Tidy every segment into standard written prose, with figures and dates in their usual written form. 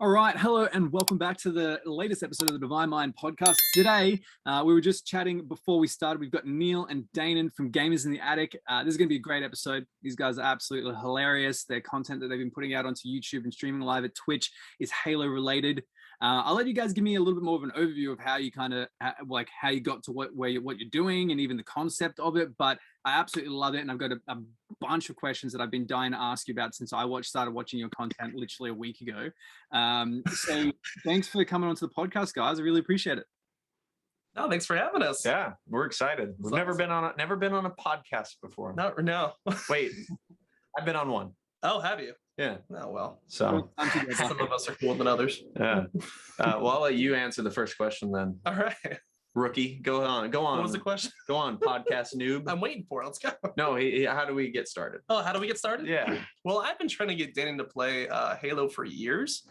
All right, hello and welcome back to the latest episode of the Divine Mind podcast. Today, we were just chatting before we started. We've got Neil and Daynen from Gamers in the Attic. This is going to be a great episode. These guys are absolutely hilarious. Their content that they've been putting out onto YouTube and streaming live at Twitch is Halo related. I'll let you guys give me a little bit more of an overview of how you kind of like how you got to what you're doing and even the concept of it. But I absolutely love it, and I've got a bunch of questions that I've been dying to ask you about since I started watching your content literally a week ago. So thanks for coming onto the podcast, guys. I really appreciate it. No, thanks for having us. Yeah, we're excited. We've never been on a podcast before. No. Wait, I've been on one. Oh, have you? Yeah. Oh, well. So some of us are cooler than others. Yeah. Well, I'll let you answer the first question then. All right. Rookie, go on. What was the question? Go on, podcast noob. I'm waiting for it. Let's go. No, how do we get started? Oh, how do we get started? Yeah. Well, I've been trying to get Daynen to play Halo for years.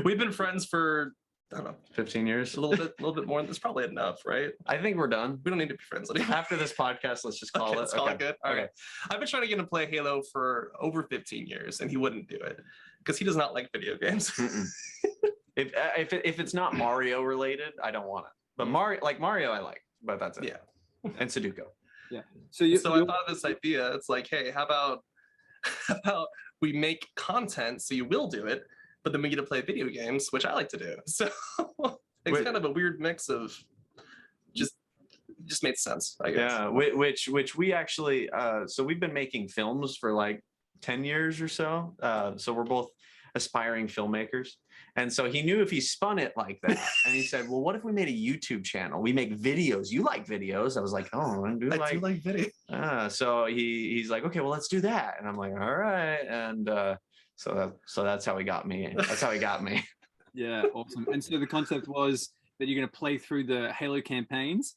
We've been friends for, I don't know, 15 years. A little bit more. That's probably enough, right? I think we're done. We don't need to be friends anymore. After this podcast, let's just call it. Let's call it good. All right. I've been trying to get him to play Halo for over 15 years, and he wouldn't do it because he does not like video games. If it's not Mario related, I don't want it. But Mario I like, but that's it. Yeah. And Sudoku. Yeah. So I thought of this idea. It's like, hey, how about we make content so you will do it, but then we get to play video games, which I like to do. So it's kind of a weird mix of just made sense, I guess. Yeah, which we actually so we've been making films for like 10 years or so. So we're both aspiring filmmakers. And so he knew if he spun it like that, and he said, well, what if we made a YouTube channel? We make videos. You like videos. I was like, oh, I do like video. So he's like, okay, well, let's do that. And I'm like, all right. And so that's how he got me. That's how he got me. Yeah, awesome. And so the concept was that you're going to play through the Halo campaigns?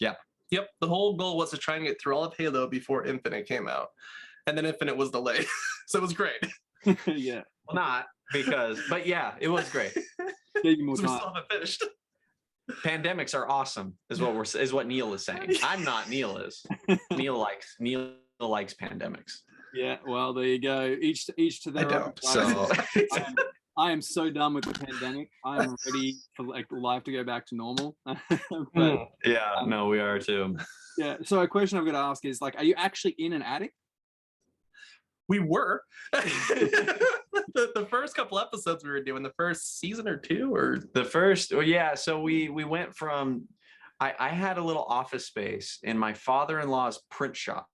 Yeah. Yep. The whole goal was to try and get through all of Halo before Infinite came out. And then Infinite was delayed. So it was great. Yeah. Well, not because, but yeah, it was great. Gave you more So we time. still haven't finished. Pandemics are awesome, is what Neil is saying. I'm not. Neil is. Neil likes pandemics. Yeah. Well, there you go. Each to their I own. don't. So I am so done with the pandemic. I am ready for like life to go back to normal. But, yeah, no, we are too. Yeah. So a question I've got to ask is like, are you actually in an attic? we were. The first couple episodes we were doing, the first season or two, or the first, yeah. So we went from, I had a little office space in my father-in-law's print shop.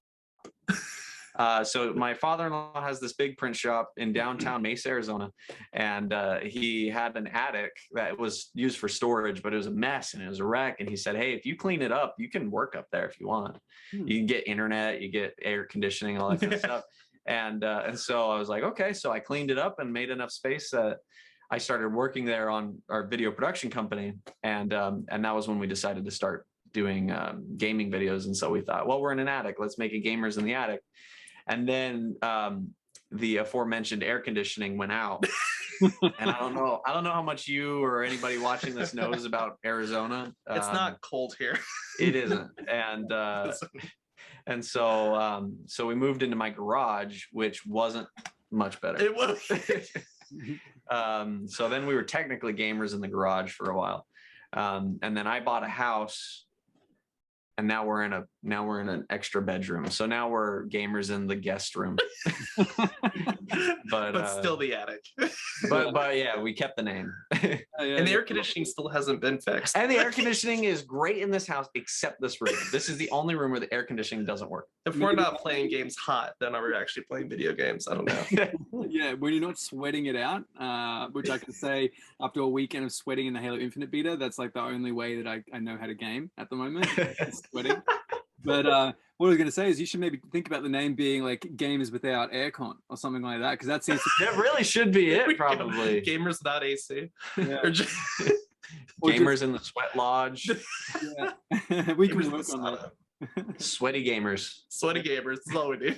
So my father-in-law has this big print shop in downtown Mesa, Arizona, and he had an attic that was used for storage, but it was a mess and it was a wreck. And he said, hey, if you clean it up, you can work up there if you want. You can get internet, you get air conditioning, all that kind of stuff. And so I was like, okay. So I cleaned it up and made enough space that I started working there on our video production company. And that was when we decided to start doing gaming videos. And so we thought, well, we're in an attic, let's make a Gamers in the Attic. And then the aforementioned air conditioning went out. And I don't know how much you or anybody watching this knows about Arizona. It's not cold here. It isn't. And so we moved into my garage, which wasn't much better. It was. So then we were technically gamers in the garage for a while. And then I bought a house, and now we're in an extra bedroom. So now we're gamers in the guest room. but still the attic. but yeah, we kept the name. And the air conditioning still hasn't been fixed. And the air conditioning is great in this house, except this room. This is the only room where the air conditioning doesn't work. If we're not playing games hot, then are we actually playing video games? I don't know. Yeah, when you're not sweating it out, which I can say after a weekend of sweating in the Halo Infinite beta, that's like the only way that I know how to game at the moment. Sweating. But what I was going to say is you should maybe think about the name being like Gamers Without Aircon or something like that, because that seems to that really should be it, probably. Gamers Without AC. Yeah. Gamers in the sweat lodge. Yeah. We can work on that. Sweaty gamers. Sweaty gamers. That's all we do.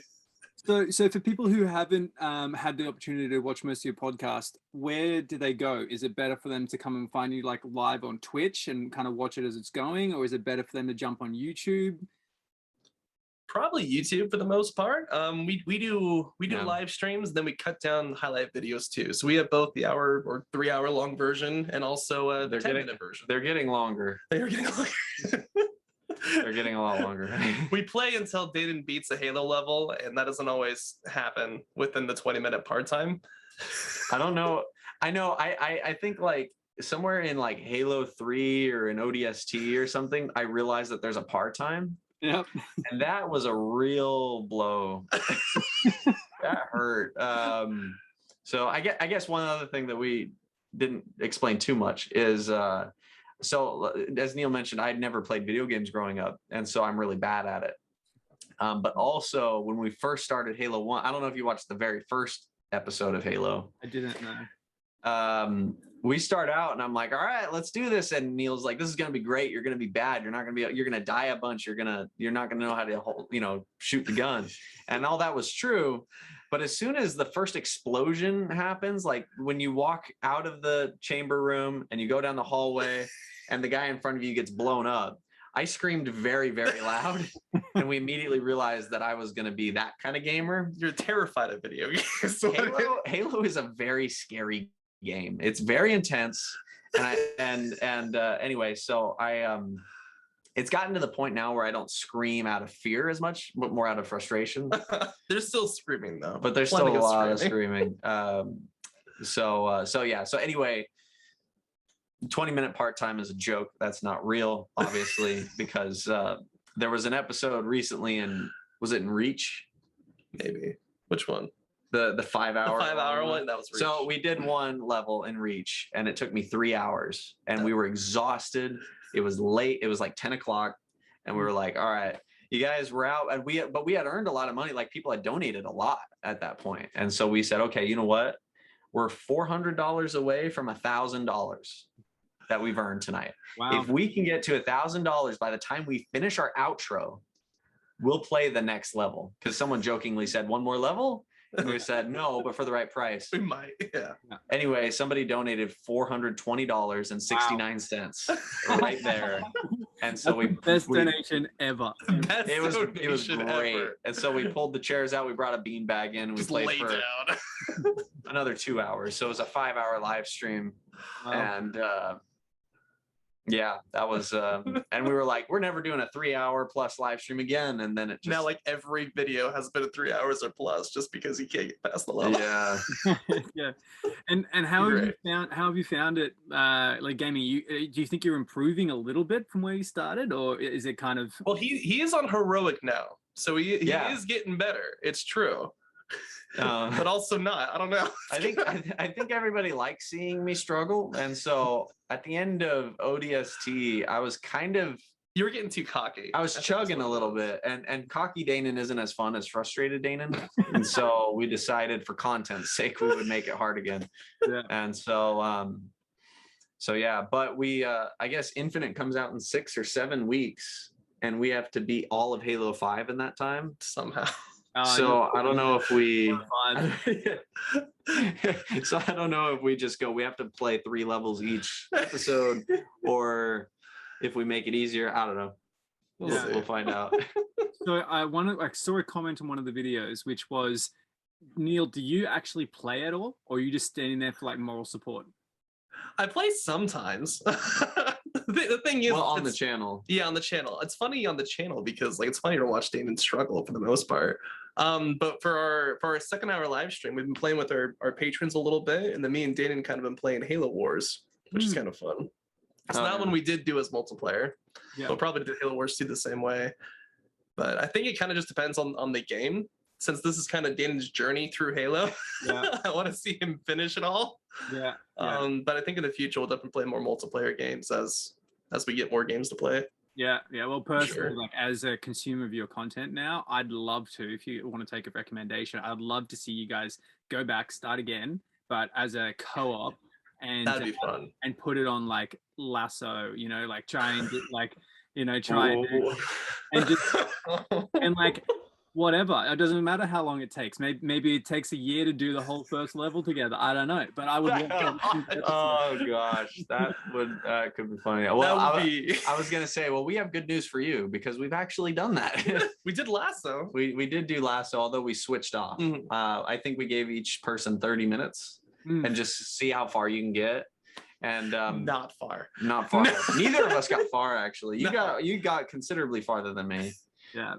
So for people who haven't had the opportunity to watch most of your podcast, where do they go? Is it better for them to come and find you like live on Twitch and kind of watch it as it's going, or is it better for them to jump on YouTube? Probably YouTube for the most part. We do Yeah. live streams, then we cut down highlight videos too. So we have both the hour or 3 hour long version and also the 10-minute version. They're getting longer. They are getting longer. They're getting a lot longer. We play until Daynen beats a Halo level, and that doesn't always happen within the 20-minute part time. I don't know. I know. I think like somewhere in like Halo 3 or an ODST or something, I realized that there's a part time. Yep. And that was a real blow. That hurt. So I guess one other thing that we didn't explain too much is so as Neil mentioned, I'd never played video games growing up, and so I'm really bad at it. But also when we first started Halo 1, I don't know if you watched the very first episode of Halo. I didn't know. We start out and I'm like, all right, let's do this. And Neil's like, this is going to be great. You're going to be bad. You're going to die a bunch. You're not going to know how to shoot the gun. And all that was true. But as soon as the first explosion happens, like when you walk out of the chamber room and you go down the hallway and the guy in front of you gets blown up, I screamed very, very loud. And we immediately realized that I was going to be that kind of gamer. You're terrified of video games. Halo is a very scary game. It's very intense. Anyway, so it's gotten to the point now where I don't scream out of fear as much, but more out of frustration. There's still screaming though. But there's still a lot of screaming. So anyway, 20-minute part-time is a joke. That's not real, obviously, because there was an episode recently was it in Reach? Maybe. Which one? The 5-hour. The 5-hour one? That was Reach. So we did one level in Reach, and it took me 3 hours, and we were exhausted. It was late. It was like 10 o'clock, and we were like, all right, you guys were out. And we had earned a lot of money. Like people had donated a lot at that point. And so we said, okay, you know what? We're $400 away from $1,000 that we've earned tonight. Wow. If we can get to $1,000 by the time we finish our outro, we'll play the next level. Because someone jokingly said, one more level? And we said, no, but for the right price. We might, yeah. Anyway, somebody donated $420.69 right there. And so best donation ever. It was great. Ever. And so we pulled the chairs out. We brought a bean bag in. And we played for another 2 hours. So it was a 5-hour live stream. Wow. And yeah, that was and we were like, we're never doing a 3-hour plus live stream again. And then it just, now like every video has been 3 hours or plus just because you can't get past the level. Yeah. Yeah. And how have you found it like gaming? Do you think you're improving a little bit from where you started, or is it kind of? Well, he is on heroic now, so he is getting better. It's true. But also not. I don't know. I think everybody likes seeing me struggle, and so at the end of ODST, I was kind of, you were getting too cocky. I was chugging a little bit, and cocky Daynen isn't as fun as frustrated Daynen, and so we decided for content's sake we would make it hard again. Yeah. And so yeah, but we I guess Infinite comes out in 6 or 7 weeks, and we have to beat all of Halo 5 in that time somehow. So I don't know if we so I don't know if we just go, we have to play 3 levels each episode, or if we make it easier. I don't know. We'll find out. So I saw a comment on one of the videos, which was, Neil, do you actually play at all, or are you just standing there for like moral support? I play sometimes. The thing is, well, on the channel. Yeah, on the channel. It's funny on the channel because like it's funny to watch Daynen struggle for the most part. But for our 2nd-hour live stream, we've been playing with our patrons a little bit, and then me and Daynen kind of been playing Halo Wars, which is kind of fun. So that one we did do as multiplayer. Yeah. We'll probably do Halo Wars 2 the same way. But I think it kind of just depends on the game. Since this is kind of Daynen's journey through Halo, I want to see him finish it all. Yeah. But I think in the future we'll definitely play more multiplayer games as we get more games to play. Yeah. Well, personally, like as a consumer of your content now, I'd love to, if you want to take a recommendation, I'd love to see you guys go back, start again, but as a co-op, and that'd be fun. And put it on like Lasso, like try and get, like, try and just and like. whatever. It doesn't matter how long it takes. Maybe it takes a year to do the whole first level together. I don't know, but I would. Oh gosh, that could be funny. Well, I was gonna say, well, we have good news for you because we've actually done that. We did lasso. We did do lasso, although we switched off. Mm-hmm. I think we gave each person 30 minutes and just see how far you can get. And not far. Neither of us got far, actually. You got considerably farther than me. Yeah.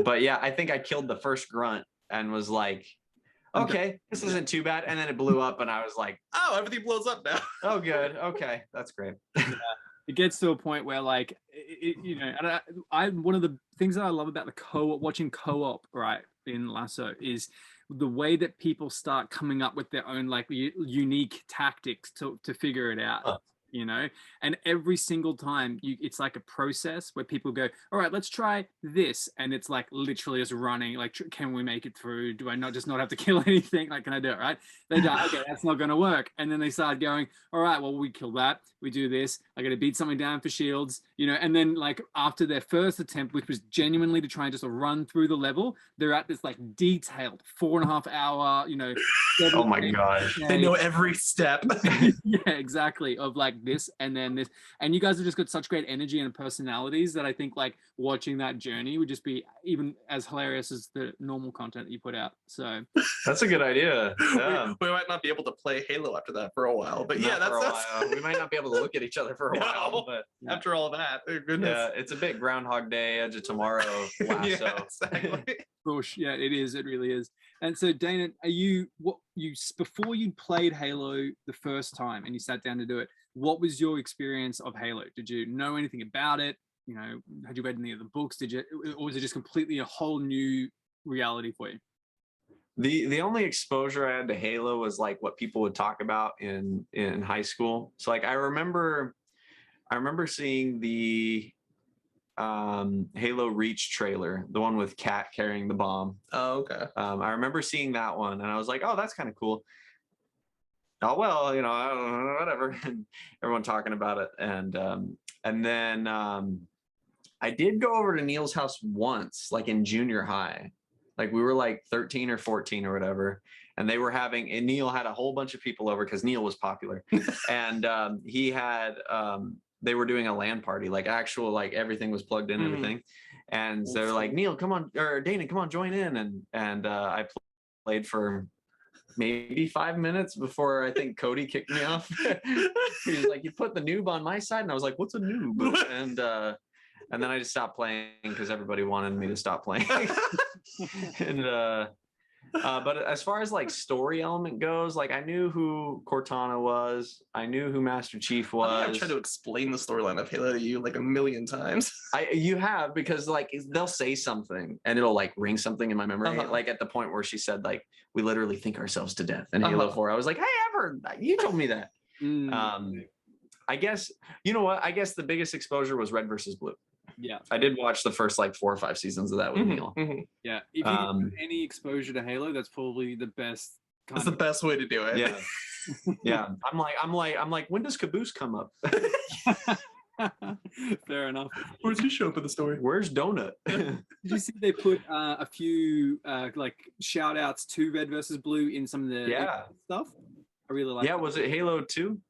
But yeah, I think I killed the first grunt and was like, okay, this isn't too bad. And then it blew up and I was like, oh, everything blows up now. Oh, good. Okay, that's great. Yeah. It gets to a point where, like, one of the things that I love about watching co-op, right, in Lasso is the way that people start coming up with their own like unique tactics to figure it out. You know, and every single time it's like a process where people go, all right, let's try this, and it's like literally just running, like, can we make it through? Do I not have to kill anything? Like, can I do it? Right? They die. Okay, that's not going to work. And then they start going, all right, well, we kill that, we do this, I got to beat something down for shields, you know. And then, like, after their first attempt, which was genuinely to try and just run through the level, they're at this like detailed 4.5 hour, you know. Oh my gosh, they know every step. Yeah, exactly, of like this and then this, and you guys have just got such great energy and personalities that I think like watching that journey would just be even as hilarious as the normal content that you put out. So that's a good idea. Yeah. We might not be able to play Halo after that for a while, but yeah, that's we might not be able to look at each other for a while, but after all that, goodness. Yeah, it's a bit Groundhog Day, Edge of Tomorrow, Lasso. Yeah, exactly. Gosh, yeah, it is. It really is. And so, Daynen, before you played Halo the first time and you sat down to do it, what was your experience of Halo? Did you know anything about it? You know, had you read any of the books? Or was it just completely a whole new reality for you? The only exposure I had to Halo was like what people would talk about in high school. So like I remember seeing the Halo Reach trailer, the one with Kat carrying the bomb. Oh, okay. I remember seeing that one and I was like, oh, that's kind of cool. Oh, well, you know, I don't know, whatever. And everyone talking about it. And then I did go over to Neil's house once, like in junior high. Like we were like 13 or 14 or whatever. And they were and Neil had a whole bunch of people over because Neil was popular. And he had, they were doing a LAN party, like actual, like everything was plugged in, everything. And they were like, Neil, come on, or Daynen, come on, join in. And I played for maybe 5 minutes before I think Cody kicked me off. He was like, you put the noob on my side. And I was like, what's a noob? And then I just stopped playing because everybody wanted me to stop playing. And but as far as like story element goes, like I knew who Cortana was. I knew who Master Chief was. I think I've tried to explain the storyline of Halo to you like a million times. You have, because like they'll say something and it'll like ring something in my memory. Like at the point where she said like, we literally think ourselves to death in Halo 4. I was like, hey, I've heard that. You told me that. I guess, you know what? I guess the biggest exposure was Red versus Blue. Yeah, I did watch the first like 4 or 5 seasons of that with Neil. Yeah, if you have any exposure to Halo, that's probably the best. That's the best way to do it. Yeah, yeah. I'm like, when does Caboose come up? Fair enough. Where's he show up in the story? Where's Donut? Did you see they put a few like shout outs to Red versus Blue in some of the stuff? I really like. Yeah, was it Halo 2?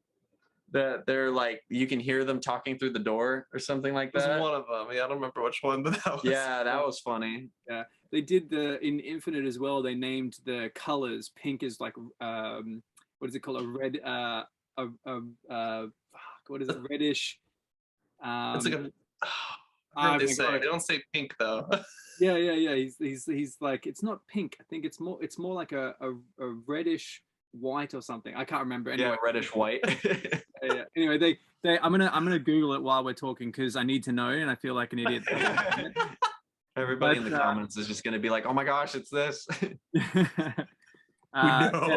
That they're like, you can hear them talking through the door or something like that. It was one of them. Yeah, I don't remember which one, but that was. Yeah, that was funny. Yeah, they did in Infinite as well. They named the colors. Pink is like what is it called? A red what is it? Reddish. It's like a. They don't say pink though. Yeah. He's like, it's not pink. I think it's more like a reddish white or something. I can't remember. Anyway. Yeah, reddish white. Yeah. Anyway, I'm gonna Google it while we're talking because I need to know, and I feel like an idiot. Everybody in the comments is just gonna be like, "Oh my gosh, it's this." Yeah.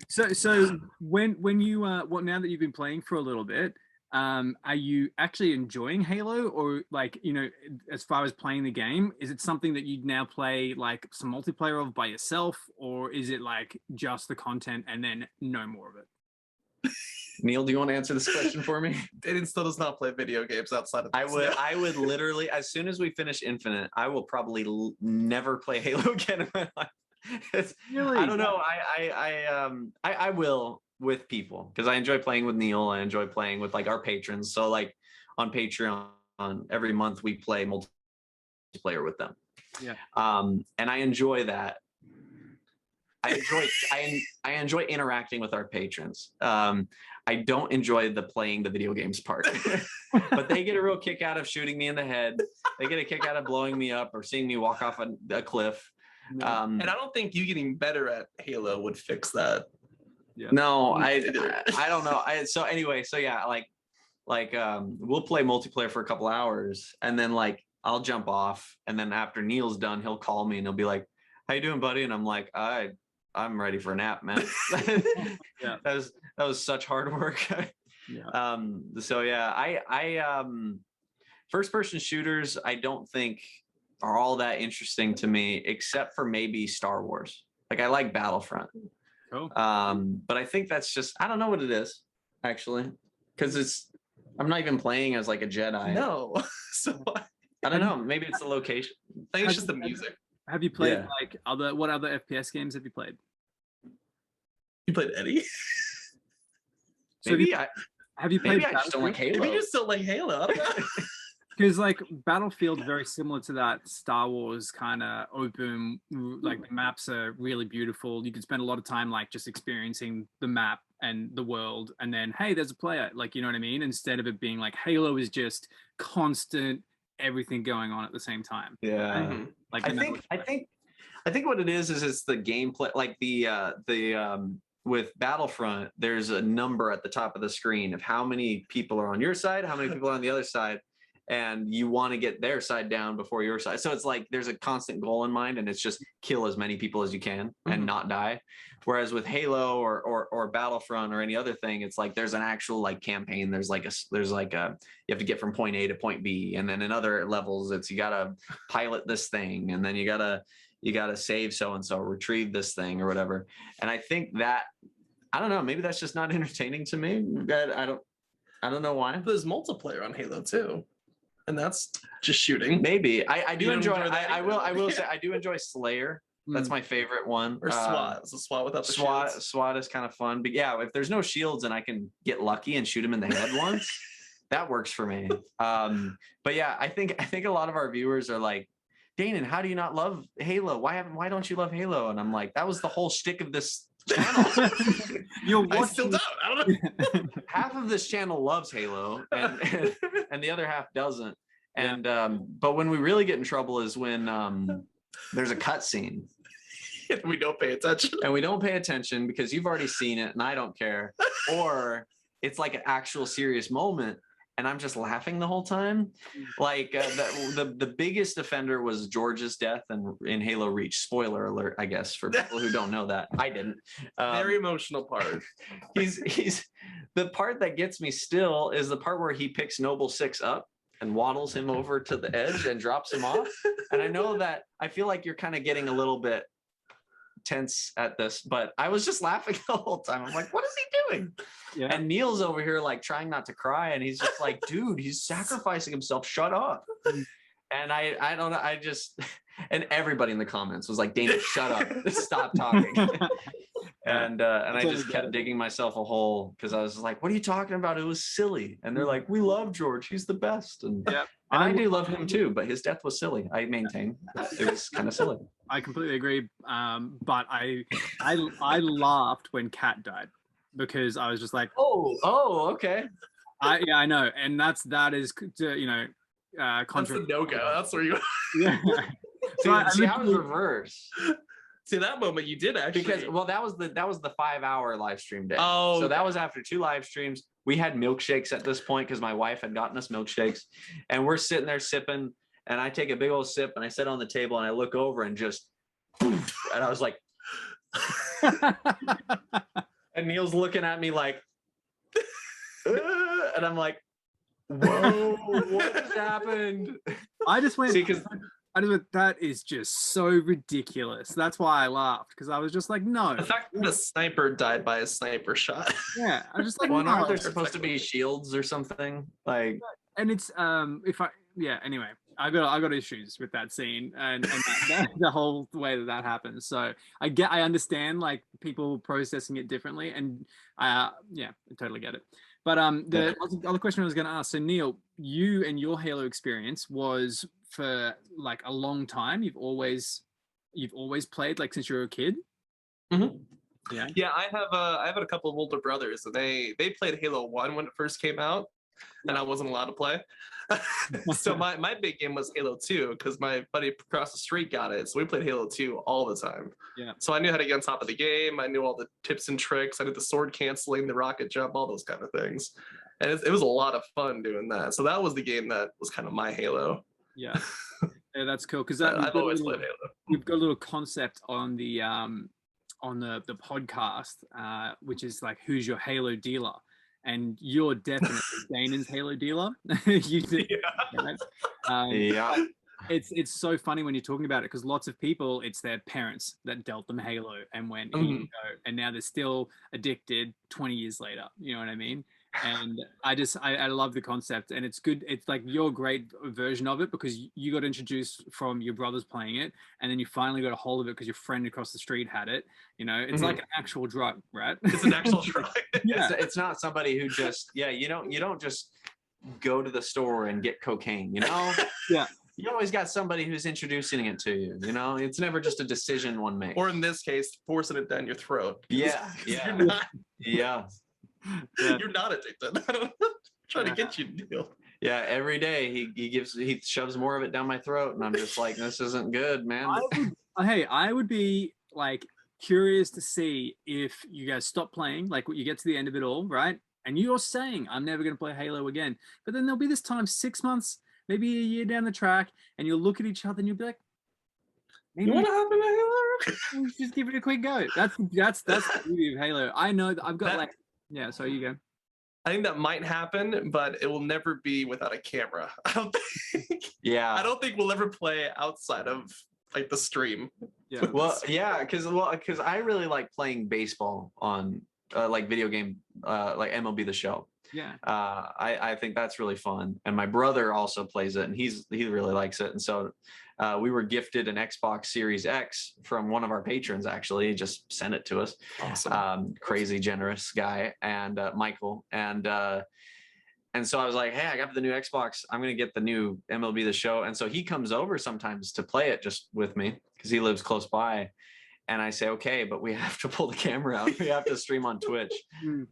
So when you now that you've been playing for a little bit, are you actually enjoying Halo, or like, you know, as far as playing the game, is it something that you now play like some multiplayer of by yourself, or is it like just the content and then no more of it? Neil, do you want to answer this question for me? Daynen still does not play video games outside of this. I would literally, as soon as we finish Infinite, I will probably never play Halo again in my life. Really? I don't know. I will with people because I enjoy playing with Neil. I enjoy playing with like our patrons. So like on Patreon, every month we play multiplayer with them. Yeah. And I enjoy that. I enjoy interacting with our patrons. I don't enjoy playing the video games part, but they get a real kick out of shooting me in the head. They get a kick out of blowing me up or seeing me walk off a cliff. And I don't think you getting better at Halo would fix that. Yeah. No, I don't know. So anyway, so yeah, like we'll play multiplayer for a couple hours and then like I'll jump off, and then after Neil's done, he'll call me and he'll be like, "How you doing, buddy?" And I'm like, I'm ready for a nap, man. Yeah. That was such hard work. Yeah. So yeah, I first person shooters I don't think are all that interesting to me, except for maybe Star Wars. Like I like Battlefront. Cool. But I think that's just, I don't know what it is actually, because I'm not even playing as like a Jedi. No. So I don't know. Maybe it's the location. I think it's just the music. Have you played Yeah. like what other FPS games have you played? You played Eddie? So Maybe have you played maybe I just don't like Halo. Maybe you just don't like Halo. I don't know. Because like Battlefield, very similar to that Star Wars kind of open, like the maps are really beautiful. You can spend a lot of time like just experiencing the map and the world, and then hey, there's a player, like, you know what I mean? Instead of it being like Halo is just constant, everything going on at the same time. Yeah. Mhm. Like I think what it is it's the gameplay, like the with Battlefront, there's a number at the top of the screen of how many people are on your side, how many people are on the other side, and you want to get their side down before your side. So it's like there's a constant goal in mind, and it's just kill as many people as you can and not die. Whereas with Halo or Battlefront or any other thing, it's like there's an actual like campaign. There's like a you have to get from point A to point B, and then in other levels, it's you gotta pilot this thing, and then you gotta save so and so, retrieve this thing or whatever. And I think that I don't know, maybe that's just not entertaining to me. I don't know why. There's multiplayer on Halo too, and that's just shooting. Maybe I do You don't enjoy. enjoy that I will. either? I will say I do enjoy Slayer. That's my favorite one. Or SWAT. It's a SWAT without the shields. SWAT is kind of fun. But yeah, if there's no shields and I can get lucky and shoot him in the head once, that works for me. But yeah, I think a lot of our viewers are like, Daynen, how do you not love Halo? Why don't you love Halo? And I'm like, that was the whole shtick of this channel. I still don't. I don't know. Half of this channel loves Halo and the other half doesn't. And but when we really get in trouble is when there's a cutscene. We don't pay attention. And we don't pay attention because you've already seen it and I don't care. Or it's like an actual serious moment and I'm just laughing the whole time. Like the biggest offender was George's death in Halo Reach. Spoiler alert, I guess, for people who don't know that. I didn't. Very emotional part. He's the part that gets me still is the part where he picks Noble 6 up and waddles him over to the edge and drops him off. And I know that I feel like you're kind of getting a little bit tense at this, but I was just laughing the whole time. I'm like, what is he doing? Yeah. And Neil's over here like trying not to cry, and he's just like, dude, he's sacrificing himself. Shut up. And I don't know. I just, and everybody in the comments was like, Daynen, shut up. Stop talking. And I just kept digging myself a hole because I was like, what are you talking about? It was silly. And they're like, we love George. He's the best. And, and I do love him too, but his death was silly. I maintain it was kind of silly. I completely agree. But I laughed when Kat died because I was just like, oh, okay. I know. And that is, you know, That's the no-go. That's where you yeah. See, I was reverse. See, that moment you did actually. Because that was the 5-hour live stream day. Oh, so that was after 2 live streams. We had milkshakes at this point because my wife had gotten us milkshakes, and we're sitting there sipping. And I take a big old sip, and I sit on the table, and I look over, and just, and I was like, and Neil's looking at me like, and I'm like, whoa, what just happened? I just went. See, because that is just so ridiculous. That's why I laughed, because I was just like, no. The fact that a sniper died by a sniper shot. Yeah, I was just like, Well, aren't no. there supposed to be shields or something? Like, And it's anyway, I got issues with that scene and the whole way that happens. So I understand like people processing it differently, and I totally get it. But the other question I was going to ask, so Neil, you and your Halo experience was for like a long time. You've always played like since you were a kid. Mm-hmm. Yeah. I have a couple of older brothers, and they played Halo 1 when it first came out, and I wasn't allowed to play. So my big game was Halo 2, because my buddy across the street got it. So we played Halo 2 all the time. Yeah. So I knew how to get on top of the game. I knew all the tips and tricks. I did the sword canceling, the rocket jump, all those kind of things. And it was a lot of fun doing that. So that was the game that was kind of my Halo. Yeah. Yeah, that's cool, because I've always played Halo. We've got a little concept on the podcast, which is like, who's your Halo dealer? And you're definitely Daynen's Halo dealer. You think, yeah. It's so funny when you're talking about it, because lots of people, it's their parents that dealt them Halo and went, here you go, and now they're still addicted 20 years later. You know what I mean? And I love the concept, and it's good. It's like your great version of it, because you got introduced from your brothers playing it, and then you finally got a hold of it because your friend across the street had it. You know, it's like an actual drug, right? It's an actual drug. Yeah. It's not somebody who just you don't just go to the store and get cocaine, you know? Yeah. You always got somebody who's introducing it to you, you know? It's never just a decision one makes. Or in this case, forcing it down your throat. Yeah. You're not, Yeah. you're not addicted. I'm trying to get you to deal. Yeah, every day he shoves more of it down my throat, and I'm just like, this isn't good, man. I would be like curious to see if you guys stop playing, like you get to the end of it all, right? And you're saying, I'm never going to play Halo again. But then there'll be this time, 6 months, maybe a year down the track, and you'll look at each other and you'll be like, maybe You want to happen to Halo? just give it a quick go. That's the beauty of Halo. I know that I've got so you go. I think that might happen, but it will never be without a camera. I don't think. Yeah. I don't think we'll ever play outside of like the stream. Yeah. Well, yeah, because I really like playing baseball on like video game, like MLB The Show. Yeah. I think that's really fun, and my brother also plays it, and he really likes it, and so we were gifted an Xbox Series X from one of our patrons. Actually, he just sent it to us. Awesome. Crazy generous guy, and Michael, and so I was like, hey, I got the new Xbox. I'm gonna get the new MLB The Show, and so he comes over sometimes to play it just with me because he lives close by. And I say, okay, but we have to pull the camera out. We have to stream on Twitch. And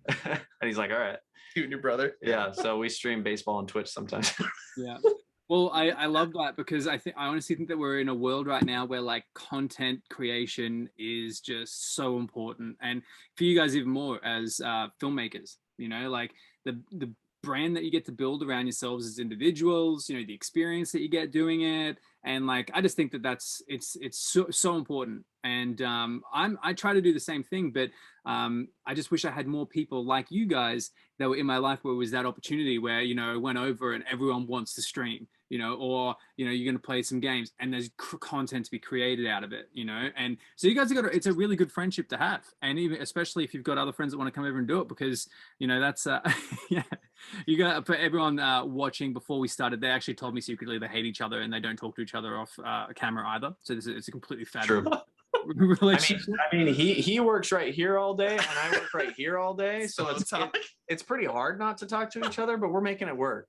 he's like, all right. You and your brother. Yeah. So we stream baseball on Twitch sometimes. Yeah. Well, I love that, because I honestly think that we're in a world right now where like content creation is just so important. And for you guys, even more as filmmakers, you know, like the brand that you get to build around yourselves as individuals, you know, the experience that you get doing it. And like, I just think that it's so important. And I try to do the same thing, but I just wish I had more people like you guys that were in my life where it was that opportunity where, you know, went over and everyone wants to stream, you know, or, you know, you're going to play some games and there's content to be created out of it, you know? And so you guys have got, it's a really good friendship to have. And even, especially if you've got other friends that want to come over and do it, because, you know, that's, yeah, you got, for everyone watching before we started, they actually told me secretly they hate each other and they don't talk to each other off camera either. So it's a completely fabulous relationship. I mean, he works right here all day and I work right here all day. So it's pretty hard not to talk to each other, but we're making it work.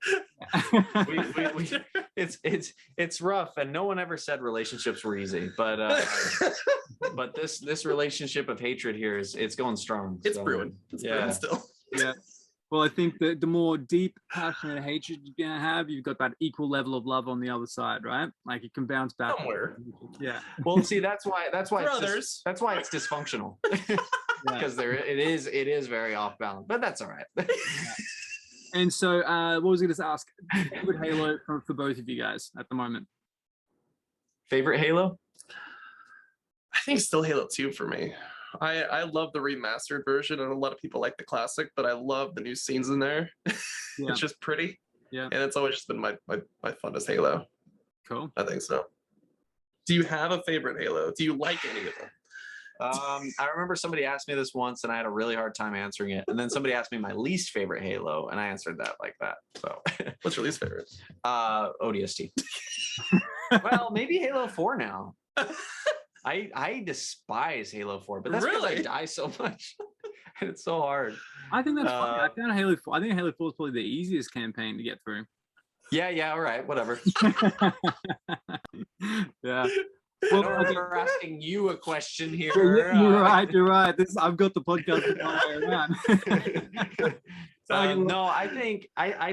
It's rough, and no one ever said relationships were easy, but this relationship of hatred here it's going strong. It's brewing. It's brewing still. Yeah. Well, I think that the more deep, passionate hatred you're gonna have, you've got that equal level of love on the other side, right? Like it can bounce back somewhere. Yeah. Well, see, that's why brothers. That's why it's dysfunctional. Because it is very off balance, but that's all right. Yeah. And so, what was I going to ask? Favorite Halo for both of you guys at the moment? Favorite Halo? I think still Halo 2 for me. I love the remastered version, and a lot of people like the classic, but I love the new scenes in there. Yeah. It's just pretty. Yeah. And it's always just been my funnest Halo. Cool. I think so. Do you have a favorite Halo? Do you like any of them? I remember somebody asked me this once, and I had a really hard time answering it. And then somebody asked me my least favorite Halo, and I answered that like that. So, what's your least favorite? ODST. Well, maybe Halo 4 now. I despise Halo 4, but that's because I die so much. And it's so hard. I think that's funny. I found Halo 4. I think Halo 4 is probably the easiest campaign to get through. Yeah, all right, whatever. Yeah. Well, we're asking you a question here. You're right. I've got the podcast the way around. No, I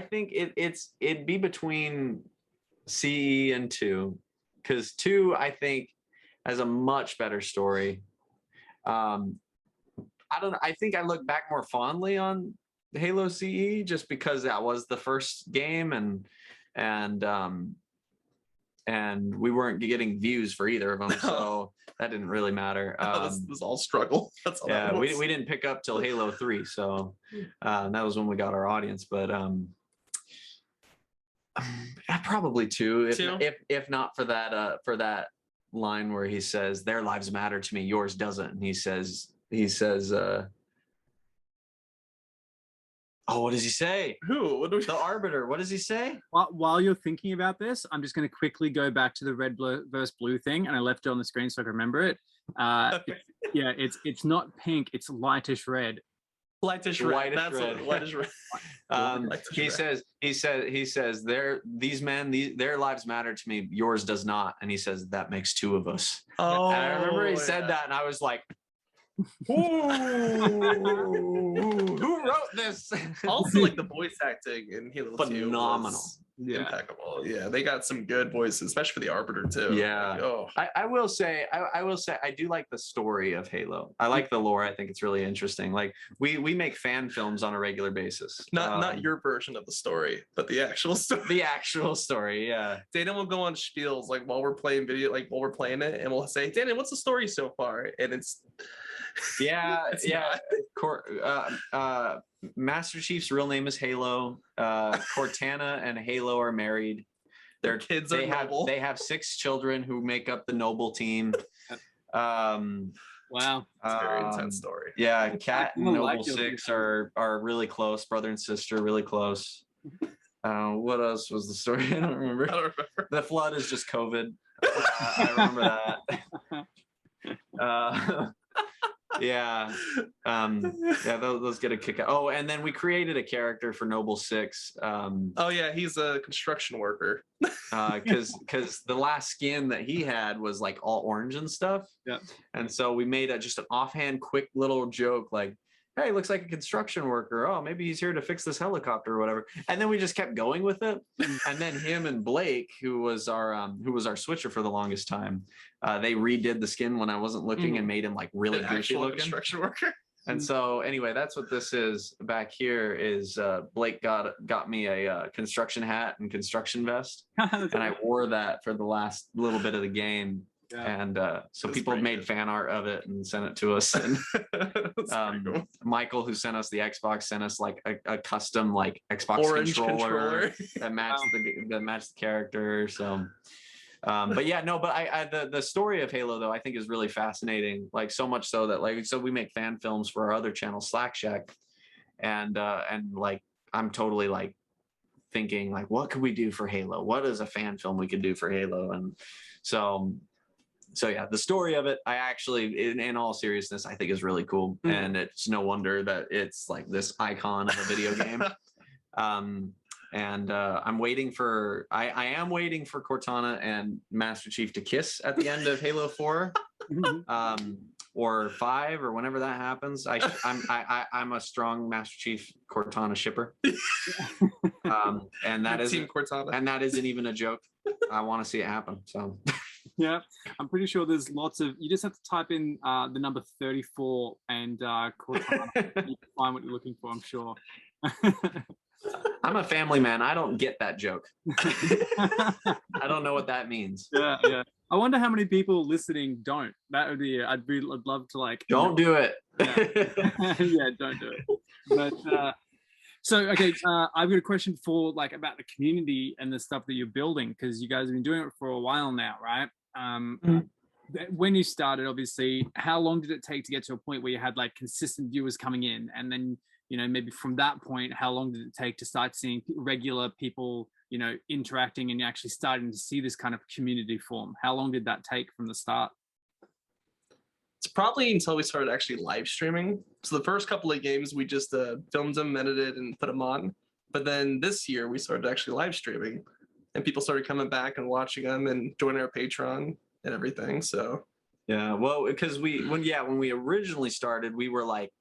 think it'd be between CE and 2, because 2 I think has a much better story. I don't know. I think I look back more fondly on Halo CE just because that was the first game, and we weren't getting views for either of them, so that didn't really matter. This was all struggle. That's all. Yeah, we didn't pick up till Halo 3, so that was when we got our audience. But probably 2, if not for that line where he says, "Their lives matter to me, yours doesn't," and he says. Oh, what does he say? Who? The Arbiter. What does he say? While you're thinking about this, I'm just going to quickly go back to the red versus blue thing, and I left it on the screen so I can remember it. Yeah, it's not pink; it's lightish red. Lightish red. That's red. Lightish red. He says, their lives matter to me. Yours does not. And he says, that makes 2 of us. Oh, and I remember he said that, and I was like, who wrote this? Also, like the voice acting in Halo 2 phenomenal. Impeccable. Yeah, they got some good voices, especially for the Arbiter too. Yeah. Like, oh. I will say I do like the story of Halo. I like the lore. I think it's really interesting. Like we make fan films on a regular basis. Not your version of the story, but the actual story. The actual story, yeah. Daynen will go on spiels like while we're playing while we're playing it, and we'll say, Daynen, what's the story so far? And it's Master Chief's real name is Halo. Cortana and Halo are married. Their kids are noble. They have 6 children who make up the noble team. Wow, it's a very intense story. Yeah, Cat and Noble 6 are really close, brother and sister, really close. What else was the story? I don't remember. The flood is just COVID. I remember that. Those get a kick out. Oh, and then we created a character for Noble 6. He's a construction worker. Because the last skin that he had was like all orange and stuff. Yeah. And so we made just an offhand, quick little joke like, hey, looks like a construction worker. Oh, maybe he's here to fix this helicopter or whatever. And then we just kept going with it. And then him and Blake, who was our switcher for the longest time, they redid the skin when I wasn't looking and made him like really goofy looking. Construction worker. And so anyway, that's what this is back here is Blake got me a construction hat and construction vest. And I wore that for the last little bit of the game. Yeah. And so people have made fan art of it and sent it to us. And cool. Michael, who sent us the Xbox, sent us like a custom like Xbox orange controller that matched the character. So, but yeah, no, but the story of Halo though I think is really fascinating. Like so much so that so we make fan films for our other channel, Slack Shack, and like I'm totally like thinking like what could we do for Halo? What is a fan film we could do for Halo? And so yeah, the story of it, I actually, in all seriousness, I think is really cool. And it's no wonder that it's like this icon of a video game. And I'm waiting for, I am waiting for Cortana and Master Chief to kiss at the end of Halo 4 or 5 or whenever that happens. I'm a strong Master Chief Cortana shipper. And that Team Cortana. And that isn't even a joke. I want to see it happen. So. Yeah, I'm pretty sure there's lots of. You just have to type in the number 34 and Cortana. You can find what you're looking for. I'm sure. I'm a family man. I don't get that joke. I don't know what that means. Yeah. I wonder how many people listening don't. That would be. I'd love to like. Don't do it. Yeah, don't do it. But. So, okay, I've got a question for like about the community and the stuff that you're building because you guys have been doing it for a while now, right? when you started, obviously, how long did it take to get to a point where you had like consistent viewers coming in? And then, you know, maybe from that point, how long did it take to start seeing regular people, you know, interacting and actually starting to see this kind of community form? How long did that take from the start? It's probably until we started actually live streaming. So the first couple of games, we just filmed them, edited, and put them on. But then this year, we started actually live streaming, and people started coming back and watching them and joining our Patreon and everything. So yeah, well, because when we originally started, we were like,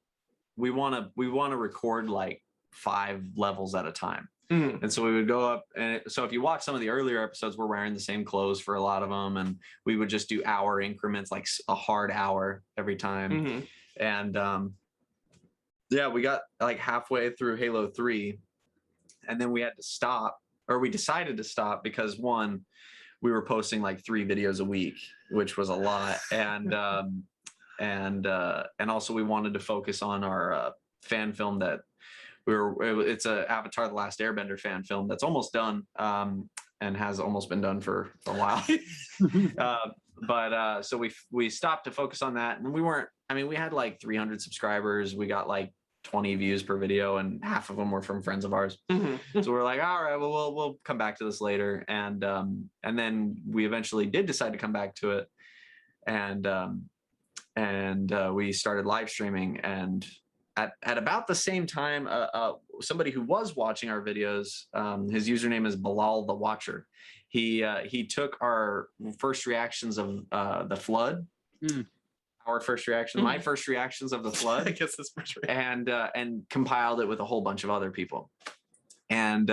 we want to record like 5 levels at a time. And so we would go up, and so if you watch some of the earlier episodes, we're wearing the same clothes for a lot of them, and we would just do hour increments, like a hard hour every time. And yeah, we got like halfway through Halo 3, and then we had to stop, or we decided to stop because one, we were posting like 3 videos a week, which was a lot, and also we wanted to focus on our fan film that it's a Avatar: The Last Airbender fan film that's almost done, and has almost been done for a while. But so we stopped to focus on that, and we had like 300 subscribers. We got like 20 views per video, and half of them were from friends of ours. So we're like, all right, well, we'll come back to this later. And then we eventually did decide to come back to it. And we started live streaming, and at about the same time, somebody who was watching our videos, his username is Bilal the Watcher. He took our first reactions of the flood, our first reaction, my first reactions of the flood, I guess this first reaction. and compiled it with a whole bunch of other people, and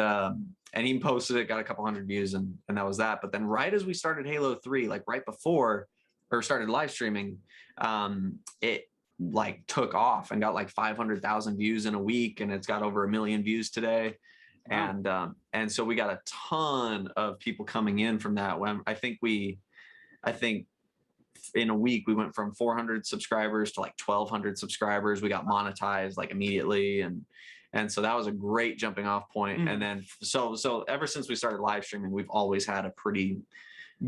he posted it, got a couple hundred views, and that was that. But then right as we started Halo 3, like right before, or started live streaming, it like took off and got like 500,000 views in a week, and it's got over 1 million views today. Wow. And so we got a ton of people coming in from that. I think in a week we went from 400 subscribers to like 1,200 subscribers. We got monetized like immediately, and so that was a great jumping off point. And then so ever since we started live streaming, we've always had a pretty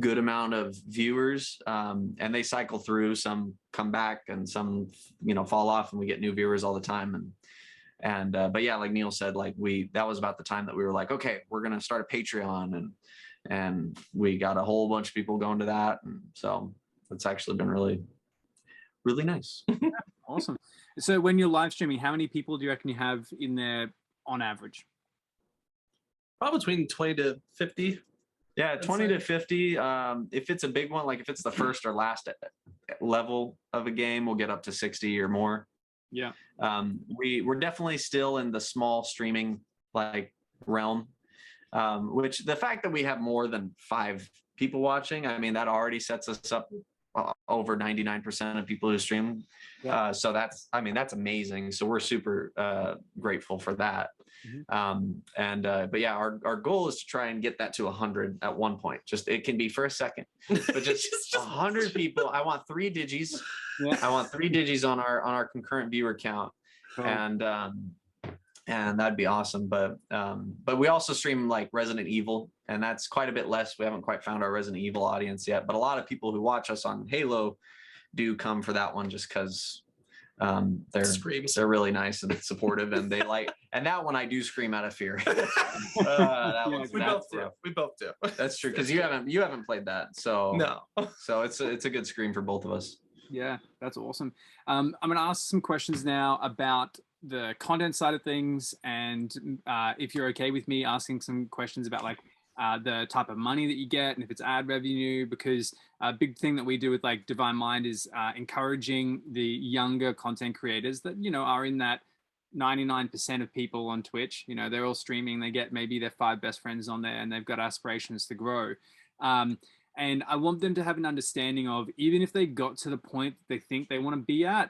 good amount of viewers, and they cycle through. Some come back, and some fall off, and we get new viewers all the time. But yeah, like Neil said, like that was about the time that we were like, okay, we're gonna start a Patreon, and we got a whole bunch of people going to that, and so it's actually been really, really nice. Awesome. So when you're live streaming, how many people do you reckon you have in there on average? Probably between 20 to 50. Yeah, 20 to 50. If it's a big one, like if it's the first or last level of a game, we'll get up to 60 or more. Yeah. We're definitely still in the small streaming like realm, which the fact that we have more than 5 people watching, I mean, that already sets us up over 99% of people who stream. Yeah. So that's amazing. So we're super grateful for that. But yeah, our goal is to try and get that to 100 at one point. Just, it can be for a second, but just 100 people. I want 3 digis. Yeah. I want 3 digis on our concurrent viewer count. Cool. And that'd be awesome. But we also stream like Resident Evil, and that's quite a bit less. We haven't quite found our Resident Evil audience yet, but a lot of people who watch us on Halo do come for that one just because they're really nice and supportive, and they like, and that one I do scream out of fear. We both do. That's true, because you haven't played that, so no. So it's a good scream for both of us. Yeah, that's awesome. I'm going to ask some questions now about the content side of things, and if you're okay with me asking some questions about like the type of money that you get, and if it's ad revenue, because a big thing that we do with like Divine Mind is encouraging the younger content creators that, are in that 99% of people on Twitch. They're all streaming, they get maybe their 5 best friends on there, and they've got aspirations to grow. And I want them to have an understanding of, even if they got to the point that they think they want to be at,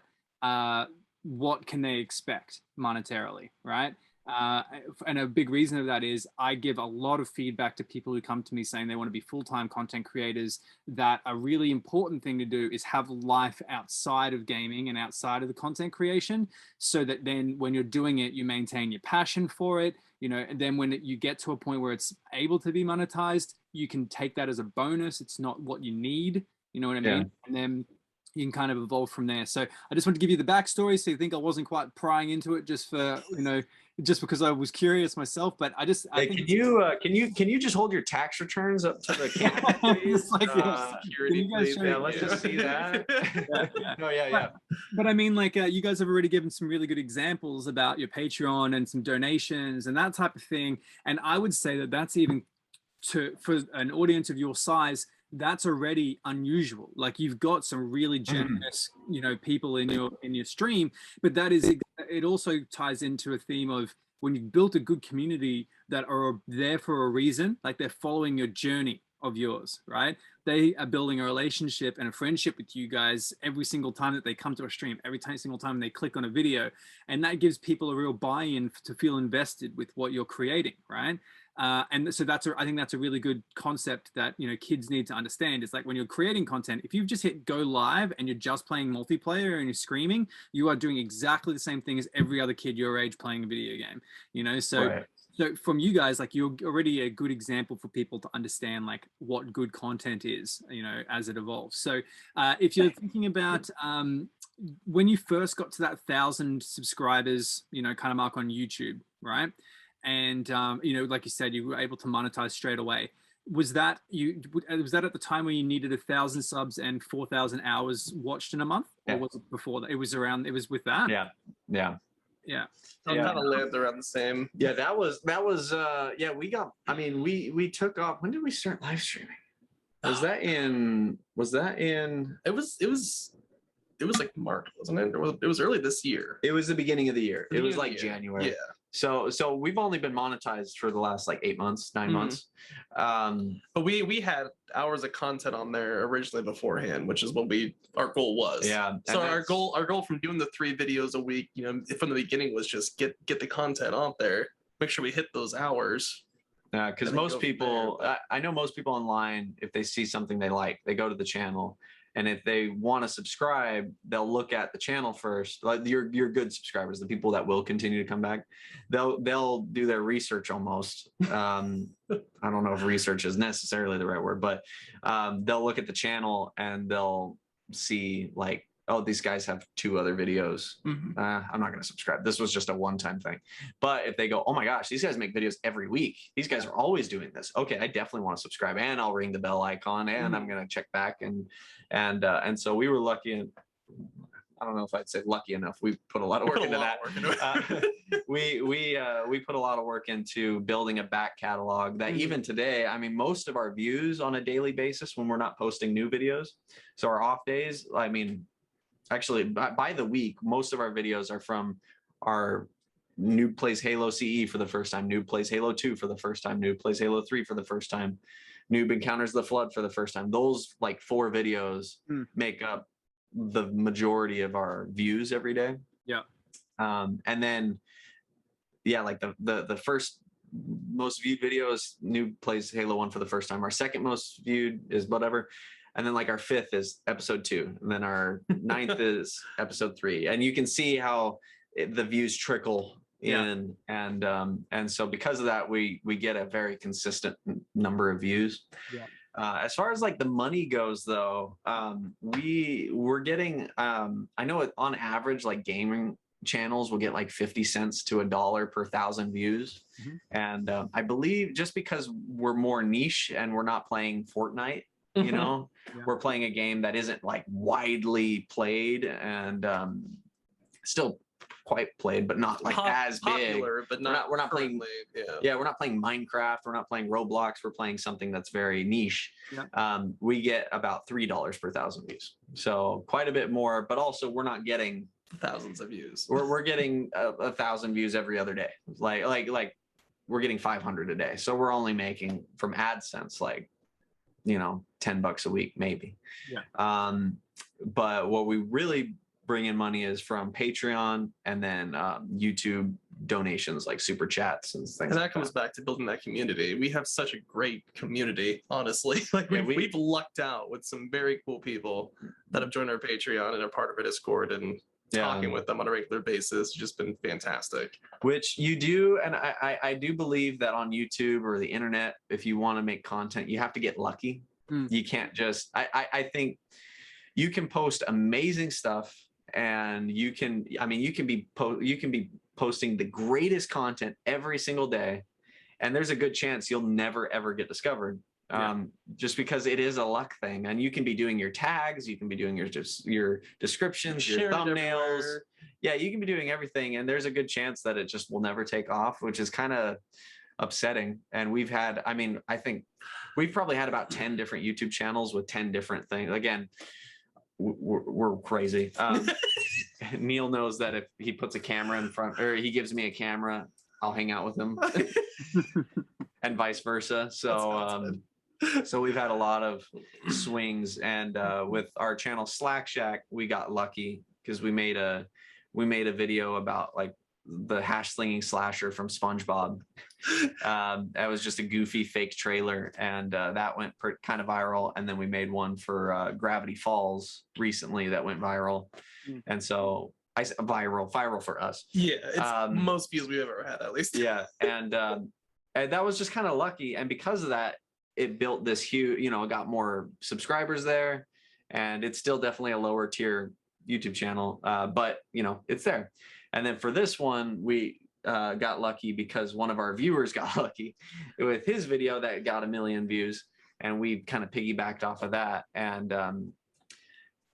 what can they expect monetarily, right? And a big reason of that is I give a lot of feedback to people who come to me saying they want to be full-time content creators, that a really important thing to do is have life outside of gaming and outside of the content creation, so that then when you're doing it, you maintain your passion for it, you know, and then when you get to a point where it's able to be monetized, you can take that as a bonus. It's not what you need, you know what I mean? And then you can kind of evolve from there. So I just want to give you the backstory, so you think I wasn't quite prying into it just for, you know, just because I was curious myself. But I think can you just hold your tax returns up to the camera, please? Like, security, please. Yeah, let's just see that. But I mean, like, you guys have already given some really good examples about your Patreon and some donations and that type of thing. And I would say that that's even for an audience of your size, that's already unusual. Like, you've got some really generous, you know, people in your stream, but that is, it also ties into a theme of when you've built a good community that are there for a reason, like they're following your journey of yours, right? They are building a relationship and a friendship with you guys every single time that they come to a stream, single time they click on a video, and that gives people a real buy-in to feel invested with what you're creating, right? And so I think that's a really good concept that, you know, kids need to understand. It's like when you're creating content, if you've just hit go live and you're just playing multiplayer and you're screaming, you are doing exactly the same thing as every other kid your age playing a video game, you know? So, So from you guys, like, you're already a good example for people to understand like what good content is, you know, as it evolves. So if you're thinking about when you first got to that 1,000 subscribers, you know, kind of mark on YouTube, right? And you know, like you said, you were able to monetize straight away. Was that at the time when you needed 1,000 subs and 4,000 hours watched in a month, or was it before that? It was with that. Kind of lived around the same. Yeah, that was yeah, we got, I mean, we took off. When did we start live streaming? Was that in it was like March, wasn't it? It was early this year. It was the beginning of the year. It was like January. Yeah. So we've only been monetized for the last like 8 months, 9 months. But we had hours of content on there originally beforehand, which is what our goal was. Yeah. So our goal from doing the 3 videos a week, you know, from the beginning was just get the content out there, make sure we hit those hours. Yeah, because most people, I know most people online, if they see something they like, they go to the channel. And if they want to subscribe, they'll look at the channel first. Like your good subscribers, the people that will continue to come back, they'll do their research almost. I don't know if research is necessarily the right word, but they'll look at the channel and they'll see like, oh, these guys have 2 other videos. I'm not going to subscribe. This was just a one-time thing. But if they go, oh my gosh, these guys make videos every week. These guys are always doing this. Okay, I definitely want to subscribe, and I'll ring the bell icon, and I'm going to check back. And so we were lucky, and I don't know if I'd say lucky enough. We put a lot of work into that. We put a lot of work into building a back catalog that even today, I mean, most of our views on a daily basis when we're not posting new videos. So our off days, I mean, actually, by the week, most of our videos are from our Noob plays Halo CE for the first time, Noob plays Halo 2 for the first time, Noob plays Halo 3 for the first time, Noob encounters the Flood for the first time. Those like 4 videos make up the majority of our views every day. Yeah. And then, yeah, like the first most viewed video is Noob plays Halo 1 for the first time. Our second most viewed is whatever. And then like our 5th is episode 2. And then our 9th is episode 3. And you can see how the views trickle in. And so because of that, we get a very consistent number of views. As far as like the money goes though, we're getting, I know on average, like gaming channels will get like 50 cents to $1 per 1,000 views. And I believe just because we're more niche and we're not playing Fortnite, you know, we're playing a game that isn't like widely played and still quite played, but not like as popular, big. But not we're not playing. We're not playing Minecraft. We're not playing Roblox. We're playing something that's very niche. We get about $3 per 1,000 views, so quite a bit more. But also, we're not getting thousands of views. We're getting 1,000 views every other day. Like we're getting 500 a day. So we're only making from AdSense like, you know, $10 a week maybe. But what we really bring in money is from Patreon, and then YouTube donations like super chats and things. And that comes back to building that community. We have such a great community, honestly. Like we've lucked out with some very cool people that have joined our Patreon and are part of our Discord, and talking with them on a regular basis. Just been fantastic. Which you do, and I do believe that on YouTube or the internet, if you want to make content, you have to get lucky. You can't just. I think you can post amazing stuff, and you can. I mean, you can be posting the greatest content every single day, and there's a good chance you'll never ever get discovered. Just because it is a luck thing, and you can be doing your tags, you can be doing your descriptions, your thumbnails. Yeah, you can be doing everything, and there's a good chance that it just will never take off, which is kind of upsetting. And we've had, I mean, I think we've probably had about 10 different YouTube channels with 10 different things. Again, we're crazy. Neil knows that if he puts a camera in front, or he gives me a camera, I'll hang out with him, and vice versa. So we've had a lot of swings, and with our channel Slack Shack, we got lucky because we made a video about like the hash slinging slasher from SpongeBob. That was just a goofy fake trailer, and that went kind of viral. And then we made one for Gravity Falls recently that went viral, and so viral for us. Yeah, it's most views we've ever had, at least. Yeah, and that was just kind of lucky, and because of that, it built this huge, you know, it got more subscribers there, and it's still definitely a lower tier YouTube channel, but you know, it's there. And then for this one, we got lucky because one of our viewers got lucky with his video that got 1 million views, and we kind of piggybacked off of that. And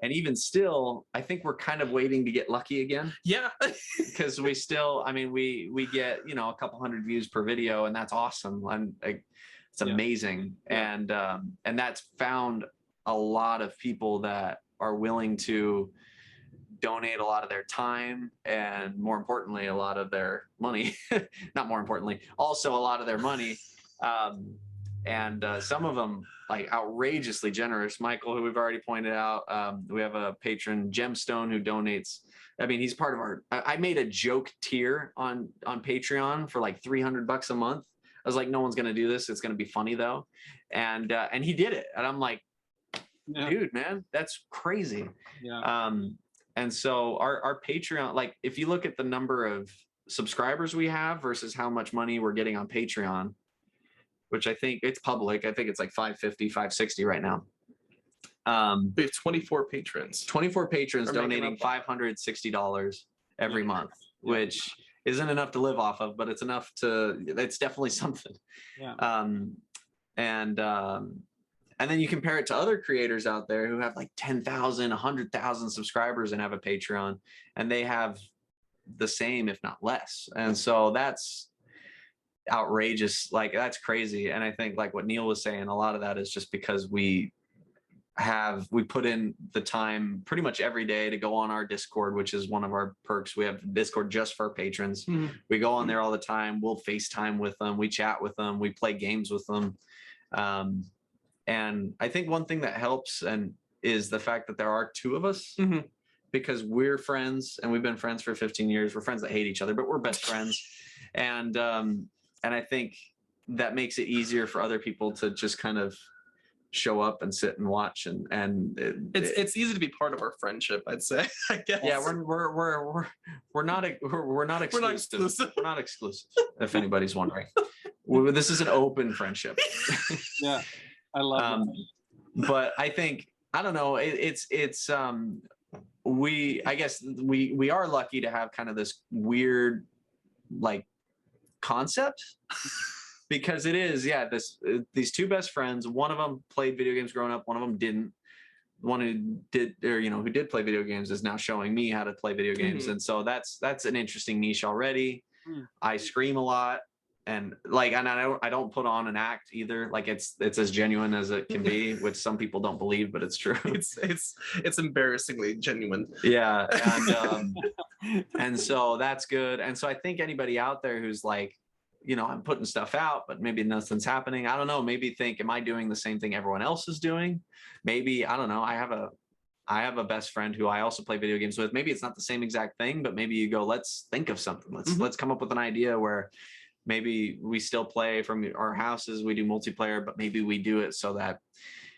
even still, I think we're kind of waiting to get lucky again. Yeah, because we still, I mean, we get, you know, a couple hundred views per video, and that's awesome. It's amazing. And that's found a lot of people that are willing to donate a lot of their time, and more importantly, a lot of their money. Not more importantly, also a lot of their money. And some of them like outrageously generous. Michael, who we've already pointed out, we have a patron, Gemstone, who donates. I mean, he's part of our, I made a joke tier on Patreon for like $300 a month. I was like, no one's going to do this. It's going to be funny though. And he did it. And I'm like, dude, man, that's crazy. Yeah. And so our Patreon, like if you look at the number of subscribers we have versus how much money we're getting on Patreon, which I think it's public. I think it's like 550, 560 right now. We have 24 patrons. 24 patrons donating $560 every month, which isn't enough to live off of, but it's enough to, it's definitely something. Yeah. And then you compare it to other creators out there who have like 10,000, 100,000 subscribers and have a Patreon, and they have the same, if not less. And so that's outrageous. Like that's crazy. And I think like what Neil was saying, a lot of that is just because we put in the time pretty much every day to go on our Discord, which is one of our perks. We have Discord just for patrons. We go on there all the time. We'll FaceTime with them. We chat with them. We play games with them. And I think one thing that helps is the fact that there are two of us, because we're friends and we've been friends for 15 years. We're friends that hate each other, but we're best friends. And I think that makes it easier for other people to just kind of show up and sit and watch, and it's easy to be part of our friendship, I'd say. I guess. Yeah, we're not exclusive. We're not exclusive. If anybody's wondering, this is an open friendship. Yeah, I love that. But I think, I don't know. I guess we are lucky to have kind of this weird like concept. Because it is, yeah, these two best friends, one of them played video games growing up, one of them didn't. One who did, or who did play video games is now showing me how to play video games. And so that's an interesting niche already. I scream a lot, and I don't put on an act either. Like it's as genuine as it can be, which some people don't believe, but it's true. It's embarrassingly genuine. Yeah. And so that's good. And so I think anybody out there who's like, I'm putting stuff out, but maybe nothing's happening. I don't know. Maybe think, am I doing the same thing everyone else is doing? Maybe, I don't know. I have I have a best friend who I also play video games with. Maybe it's not the same exact thing, but maybe you go, let's think of something. Let's come up with an idea where maybe we still play from our houses, we do multiplayer, but maybe we do it so that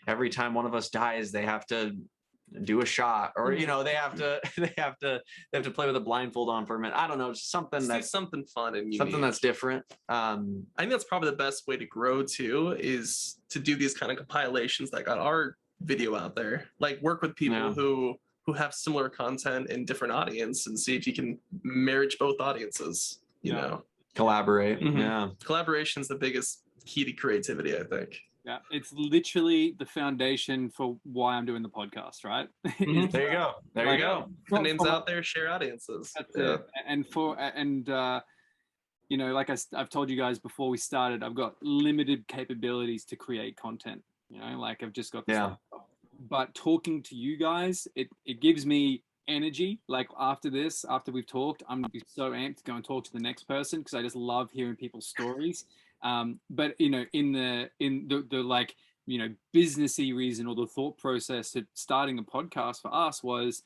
every time one of us dies, they have to do a shot, or you know, they have to play with a blindfold on for a minute. I don't know, just something that's something fun and unique. Something that's different. I think that's probably the best way to grow too, is to do these kind of compilations that got our video out there. Like work with people who have similar content in different audience and see if you can marriage both audiences. You know, collaborate. Collaboration is the biggest key to creativity, I think. Yeah, it's literally the foundation for why I'm doing the podcast, right? There you go. There you go. The names out there, share audiences. That's it. And you know, like I've told you guys before we started, I've got limited capabilities to create content. You know, like I've just got this stuff. But talking to you guys, it gives me energy. Like after we've talked, I'm gonna be so amped to go and talk to the next person, because I just love hearing people's stories. But you know, in the like, you know, businessy reason or the thought process to starting a podcast for us was,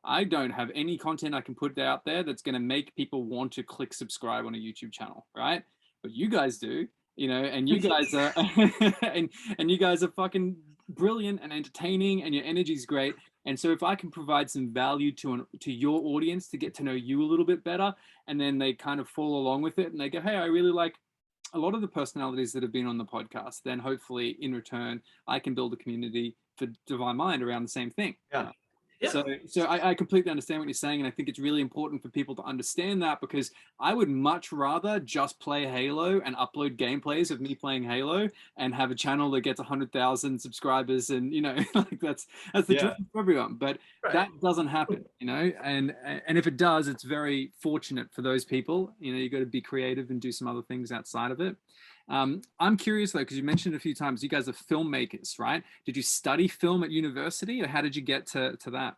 I don't have any content I can put out there that's going to make people want to click subscribe on a YouTube channel, right? But you guys do, you know, and you guys are and you guys are fucking brilliant and entertaining, and your energy's great. And so if I can provide some value to your audience to get to know you a little bit better, and then they kind of fall along with it and they go, hey, I really like a lot of the personalities that have been on the podcast, then hopefully in return, I can build a community for Divine Mind around the same thing. Yeah. So I completely understand what you're saying, and I think it's really important for people to understand that, because I would much rather just play Halo and upload gameplays of me playing Halo and have a channel that gets 100,000 subscribers, and you know, like that's the dream for everyone. But that doesn't happen, you know, and if it does, it's very fortunate for those people. You know, you got to be creative and do some other things outside of it. I'm curious though, because you mentioned a few times you guys are filmmakers, right? Did you study film at university, or how did you get to that?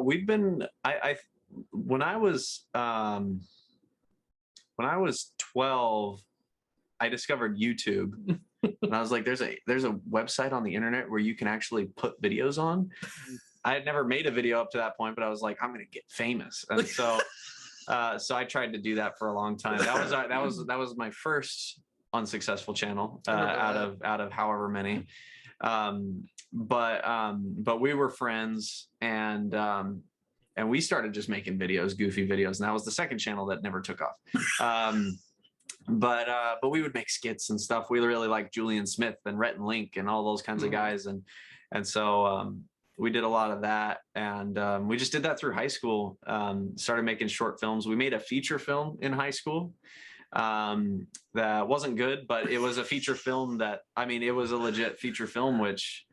We've been, when I was 12, I discovered YouTube, and I was like, there's a website on the internet where you can actually put videos on. I had never made a video up to that point, but I was like, I'm going to get famous. And so, so I tried to do that for a long time. That was my first unsuccessful channel out of however many. But we were friends, and we started just making videos, goofy videos, and that was the second channel that never took off. But we would make skits and stuff. We really liked Julian Smith and Rhett and Link and all those kinds of guys, and so we did a lot of that, and we just did that through high school. Started making short films. We made a feature film in high school that wasn't good, but it was a feature film that, I mean, it was a legit feature film, which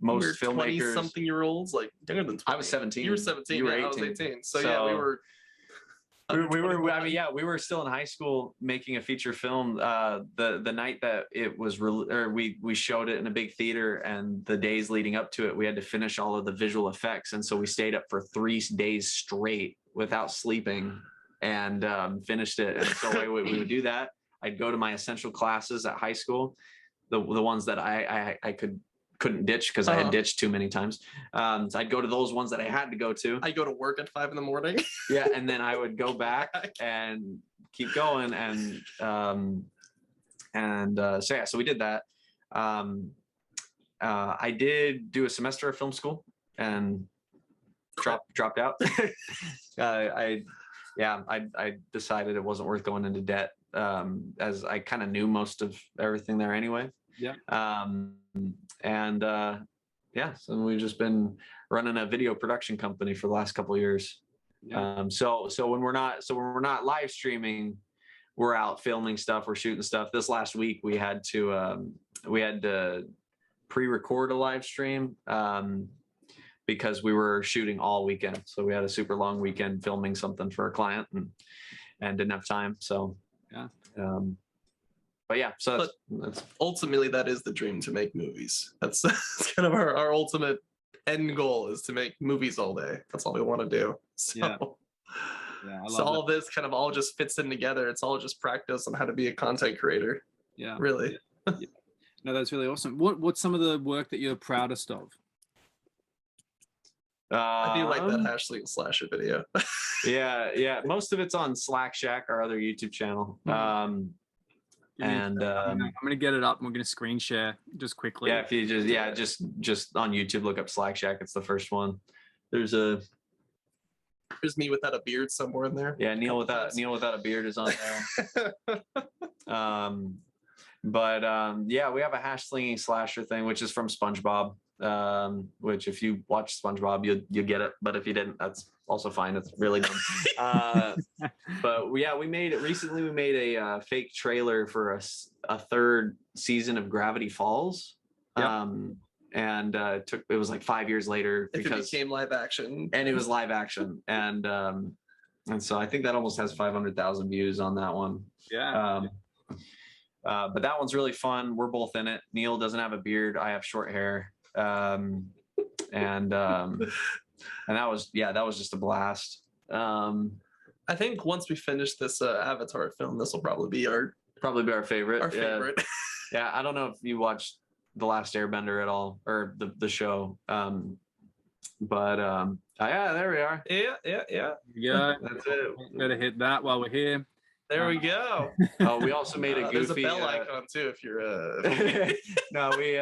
most filmmakers, 20-something-year-olds, like younger than 20. I was 17. You were 17. You were 18. I was 18. So yeah, we were. We were still in high school making a feature film. The night that it was we showed it in a big theater, and the days leading up to it, we had to finish all of the visual effects, and so we stayed up for 3 days straight without sleeping and finished it. And so we would do that. I'd go to my essential classes at high school, the ones that I couldn't ditch because I had ditched too many times. So I'd go to those ones that I had to go to. I go to work at 5 a.m. Yeah, and then I would go back and keep going, and so we did that. I did do a semester of film school and dropped out. I decided it wasn't worth going into debt, as I kind of knew most of everything there anyway. Yeah. So we've just been running a video production company for the last couple of years. Yeah. So when we're not live streaming, we're out filming stuff, we're shooting stuff. This last week we had to pre-record a live stream because we were shooting all weekend. So we had a super long weekend filming something for a client and didn't have time. So yeah. But yeah, so that's ultimately that is the dream, to make movies. That's kind of our ultimate end goal, is to make movies all day. That's all we want to do. So, yeah, so all of this kind of all just fits in together. It's all just practice on how to be a content creator. Yeah, really. Yeah. No, that's really awesome. What's some of the work that you're proudest of? I do like that Hydrisney slasher video. Yeah. Most of it's on Slack Shack, our other YouTube channel. I'm gonna get it up and we're gonna screen share just quickly. Yeah, if you just on YouTube look up Slack Shack, it's the first one. There's me without a beard somewhere in there. Yeah, Neil without a beard is on there. Yeah, we have a hash slinging slasher thing, which is from SpongeBob. Which if you watch SpongeBob, you get it. But if you didn't, that's also fine. It's really dumb. But yeah, we made a fake trailer for a third season of Gravity Falls. Yep. It was like 5 years later because it became live action, and it was live action, and so I think that almost has 500,000 views on that one. Yeah. But that one's really fun. We're both in it. Neil doesn't have a beard. I have short hair. And that was just a blast. I think once we finish this Avatar film, this will probably be our favorite. Favorite. Yeah, I don't know if you watched The Last Airbender at all, or the show. Yeah, there we are. Yeah. That's it. Better hit that while we're here. There we go. Oh, we also made a goofy. There's a bell icon too if you're. No, we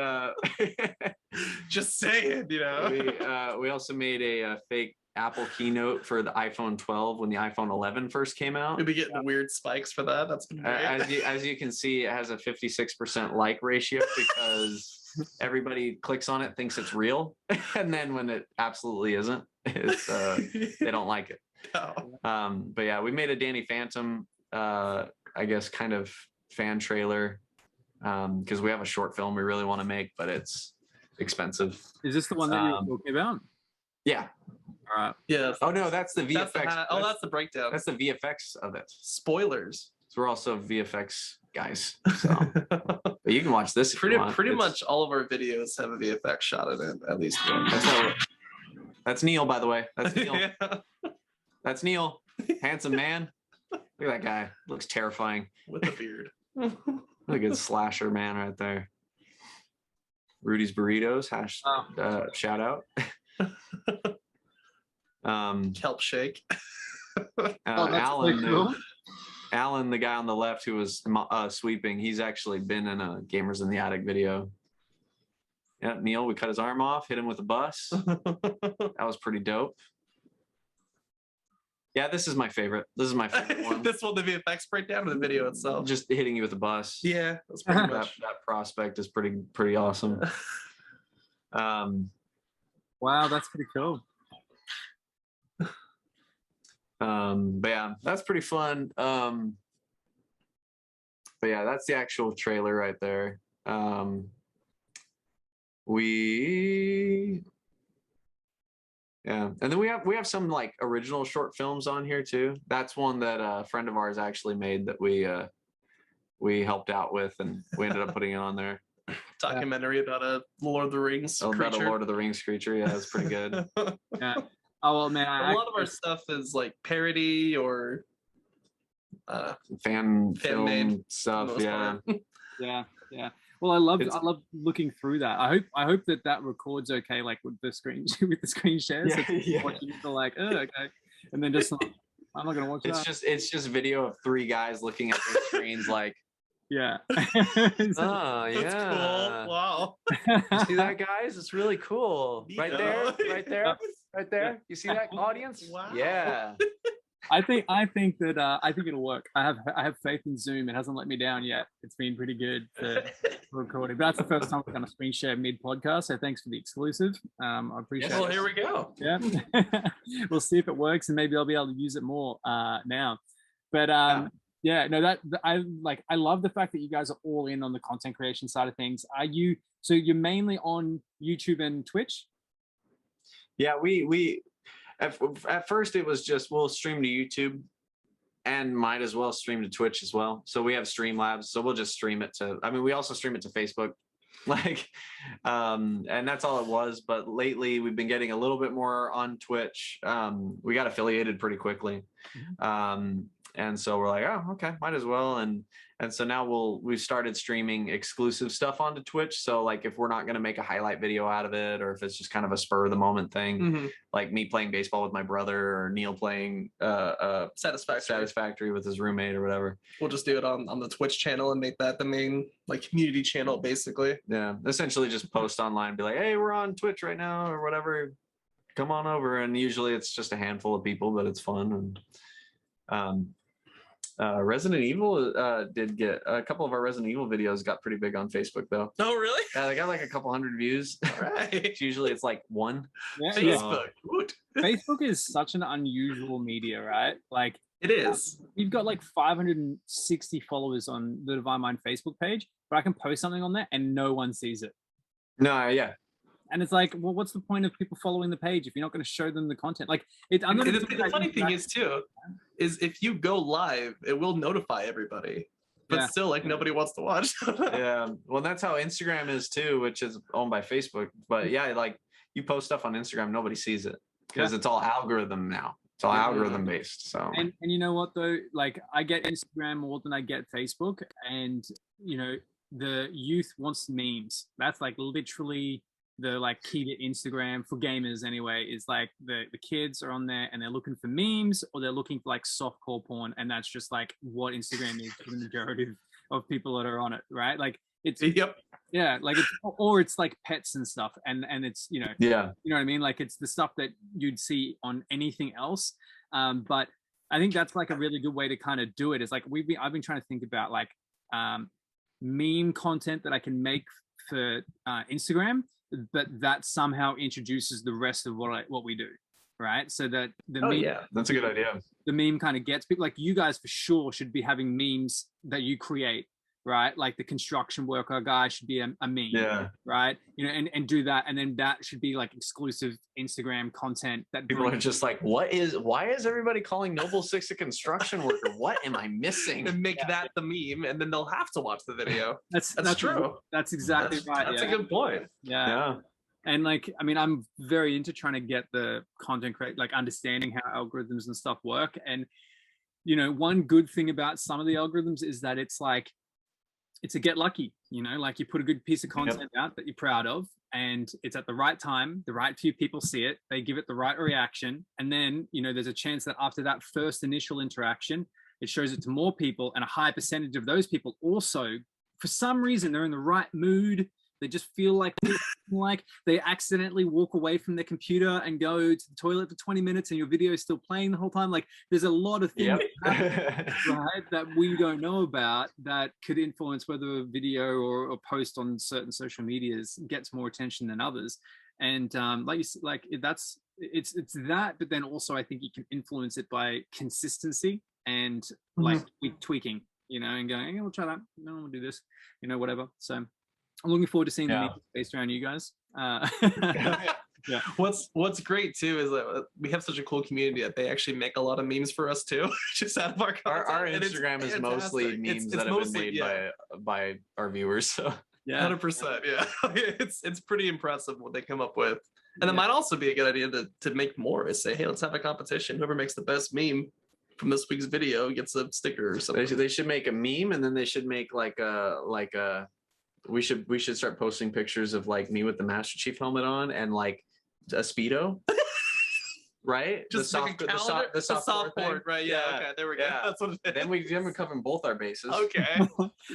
just saying, you know. We also made a fake Apple keynote for the iPhone 12 when the iPhone 11 first came out. We'll be getting weird spikes for that. That's been great. As you can see, it has a 56% like ratio because everybody clicks on it, thinks it's real, and then when it absolutely isn't, it's they don't like it. No. But yeah, we made a Danny Phantom, I guess, kind of fan trailer because we have a short film we really want to make, but it's expensive. Is this the one that you were talking about? Yeah. All right. Yeah. Oh no, that's the VFX. That's the breakdown. That's the VFX of it. Spoilers. So we're also VFX guys. So but you can watch this. Pretty much all of our videos have a VFX shot in it, at least one. That's Neil, by the way. That's Neil. Yeah. That's Neil. Handsome man. Look at that guy. Looks terrifying. With a beard. Look at a good slasher man right there. Rudy's Burritos. Shout out. Kelp shake. Alan, the guy on the left who was sweeping, he's actually been in a Gamers in the Attic video. Yeah, Neil, we cut his arm off, hit him with a bus. That was pretty dope. Yeah, this is my favorite. This is my favorite one. This one, the VFX breakdown, or the video itself? Just hitting you with a bus. Yeah, that's pretty much. That prospect is pretty awesome. Wow, that's pretty cool. But yeah, that's pretty fun. But yeah, that's the actual trailer right there. Yeah, and then we have some like original short films on here too. That's one that a friend of ours actually made that we helped out with, and we ended up putting it on there. Documentary about a Lord of the Rings creature. About a Lord of the Rings creature. Yeah, it's pretty good. Yeah. Oh well, man. A lot of our stuff is like parody or fan film made stuff. Yeah. Yeah. Well, I love looking through that. I hope that records okay, like with the screen shares. Yeah. Watching it, like, oh, okay, and then just like, I'm not gonna watch that. It's just video of three guys looking at their screens like. Yeah. Oh, yeah. That's cool. Wow. You see that, guys? It's really cool. Right there. You see that, audience? Wow. Yeah. I think it'll work. I have faith in Zoom. It hasn't let me down yet. It's been pretty good for recording. But that's the first time we're going to screen share mid podcast. So thanks for the exclusive. I appreciate it. Well, here we go. Yeah. We'll see if it works, and maybe I'll be able to use it more now. But yeah, no, I love the fact that you guys are all in on the content creation side of things. So you're mainly on YouTube and Twitch? Yeah, we at first it was just we'll stream to YouTube and might as well stream to Twitch as well. So we have Streamlabs, so we'll just stream it to, we also stream it to Facebook. And that's all it was. But lately we've been getting a little bit more on Twitch. We got affiliated pretty quickly. And so we're like, oh, okay, might as well. And so now we've started streaming exclusive stuff onto Twitch. So like if we're not going to make a highlight video out of it, or if it's just kind of a spur of the moment thing, like me playing baseball with my brother, or Neil playing Satisfactory with his roommate or whatever, we'll just do it on the Twitch channel and make that the main like community channel, basically. Yeah, essentially just post online, be like, hey, we're on Twitch right now or whatever, come on over. And usually it's just a handful of people, but it's fun. And Resident Evil did get a couple of our Resident Evil videos got pretty big on Facebook though. Oh really? Yeah, they got like a couple hundred views. Right. Usually it's like one. Yeah, Facebook. Facebook is such an unusual media, right? Like it is. We've got like 560 followers on the Divine Mind Facebook page, but I can post something on there and no one sees it. No, yeah. And it's like, well, what's the point of people following the page if you're not going to show them the content? Like, the funny thing is too, is if you go live, it will notify everybody, but still, like nobody wants to watch. Yeah, well, that's how Instagram is too, which is owned by Facebook. But yeah, like you post stuff on Instagram, nobody sees it because it's all algorithm now. It's all algorithm based. So and you know what though, like I get Instagram more than I get Facebook, and you know the youth wants memes. That's like literally the like key to Instagram for gamers anyway, is like the kids are on there and they're looking for memes, or they're looking for like softcore porn, and that's just like what Instagram is for the majority of people that are on it, right? Like it's like it's, or it's like pets and stuff, and it's you know what I mean, like it's the stuff that you'd see on anything else. But I think that's like a really good way to kind of do it. Is like I've been trying to think about like meme content that I can make for Instagram, but that somehow introduces the rest of what we do, right? So that the meme, that's a good idea. The meme kind of gets people. Like you guys for sure should be having memes that you create, right? Like the construction worker guy should be a meme, right? You know, and do that, and then that should be like exclusive Instagram content that people are just like, why is everybody calling Noble Six a construction worker? What am I missing? And make that the meme, and then they'll have to watch the video. That's true. That's exactly right. That's a good point. Yeah. And like, I mean, I'm very into trying to get the content like understanding how algorithms and stuff work. And you know, one good thing about some of the algorithms is that it's like, it's a get lucky, you know, like you put a good piece of content out that you're proud of, and it's at the right time, the right few people see it, they give it the right reaction. And then, you know, there's a chance that after that first initial interaction, it shows it to more people, and a high percentage of those people also, for some reason, they're in the right mood. They just feel like they accidentally walk away from their computer and go to the toilet for 20 minutes and your video is still playing the whole time. Like there's a lot of things right, that we don't know about that could influence whether a video or post on certain social medias gets more attention than others. And it's that, but then also I think you can influence it by consistency and like tweaking, you know, and going, we'll try that. No, we'll do this, you know, whatever. So I'm looking forward to seeing the memes based around you guys. What's great too is that we have such a cool community that they actually make a lot of memes for us too, just out of our content. Our Instagram is mostly memes that have been made by our viewers. So 100%. Yeah, it's pretty impressive what they come up with. And it might also be a good idea to make more. Is say, hey, let's have a competition. Whoever makes the best meme from this week's video gets a sticker or something. They should make a meme, and then they should make like a. We should start posting pictures of like me with the Master Chief helmet on and like a Speedo, right? Just the soft board, right? Yeah. Okay, there we go. Yeah. That's what it is. Then we're covering both our bases. Okay.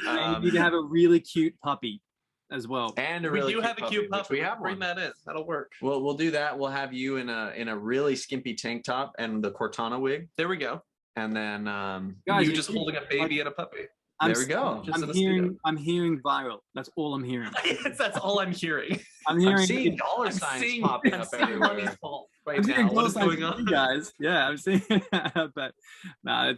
And you need to have a really cute puppy as well. And we do have a cute puppy. We have bring that in. That'll work. Well, we'll do that. We'll have you in a really skimpy tank top and the Cortana wig. There we go. And then you just holding a baby and a puppy. There we go. I'm hearing viral. That's all I'm hearing. That's all I'm hearing. I'm seeing dollar signs popping up everywhere. Right now, what is going on, guys? Yeah, I'm seeing. But no, I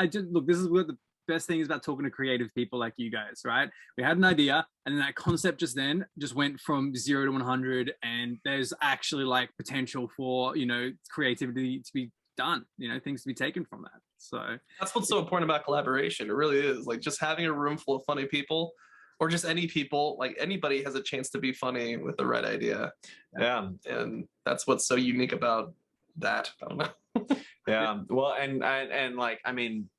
just look. This is what the best thing is about talking to creative people like you guys, right? We had an idea, and then that concept just went from 0 to 100, and there's actually like potential for creativity to be done, things to be taken from that. So that's what's so important about collaboration. It really is, like, just having a room full of funny people, or just any people, like anybody has a chance to be funny with the right idea. Yeah. And that's what's so unique about that. I don't know. Yeah. Well, and like, I mean,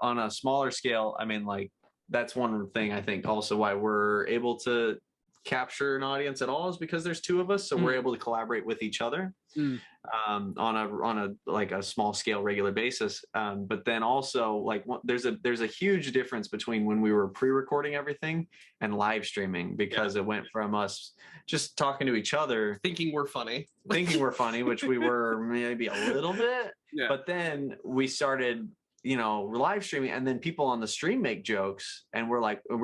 on a smaller scale, I mean, like, that's one thing I think also why we're able to capture an audience at all is because there's two of us, so we're able to collaborate with each other on a like a small scale regular basis. But then also like there's a huge difference between when we were pre-recording everything and live streaming, because it went from us just talking to each other, thinking we're funny, which we were maybe a little bit, but then we started live streaming, and then people on the stream make jokes, and we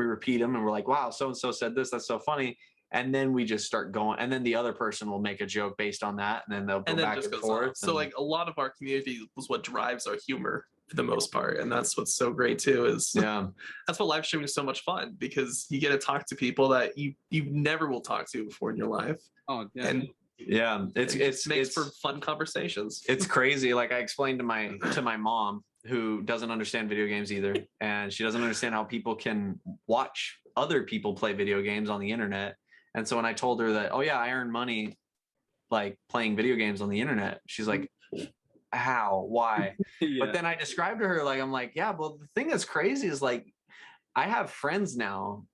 repeat them, and we're like, wow, so and so said this, that's so funny, and then we just start going, and then the other person will make a joke based on that, and then they'll go back and forth. So like a lot of our community was what drives our humor for the most part, and that's what's so great too, is that's what live streaming is so much fun, because you get to talk to people that you never will talk to before in your life. And it makes for fun conversations. It's crazy. Like I explained to my mom, who doesn't understand video games either, and she doesn't understand how people can watch other people play video games on the internet. And so when I told her that, oh yeah, I earn money like playing video games on the internet, she's like, how, why? But then I described to her, like, I'm like, yeah, well, the thing that's crazy is like, I have friends now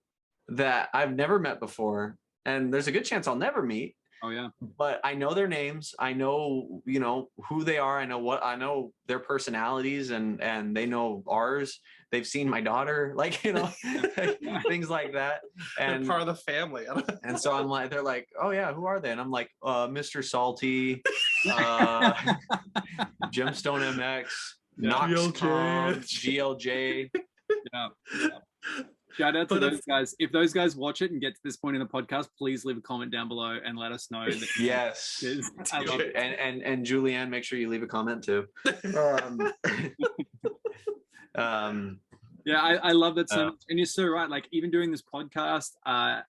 that I've never met before, and there's a good chance I'll never meet. Oh yeah. But I know their names. I know, who they are. I know their personalities, and they know ours. They've seen my daughter, like, things like that. And they're part of the family. And so I'm like, they're like, oh yeah, who are they? And I'm like, Mr. Salty, Gemstone MX, Nox GLJ. Yeah. Shout out to those guys. If those guys watch it and get to this point in the podcast, please leave a comment down below and let us know. That yes. I love it. And Julianne, make sure you leave a comment too. Yeah, I love that so much. And you're so right. Like even doing this podcast,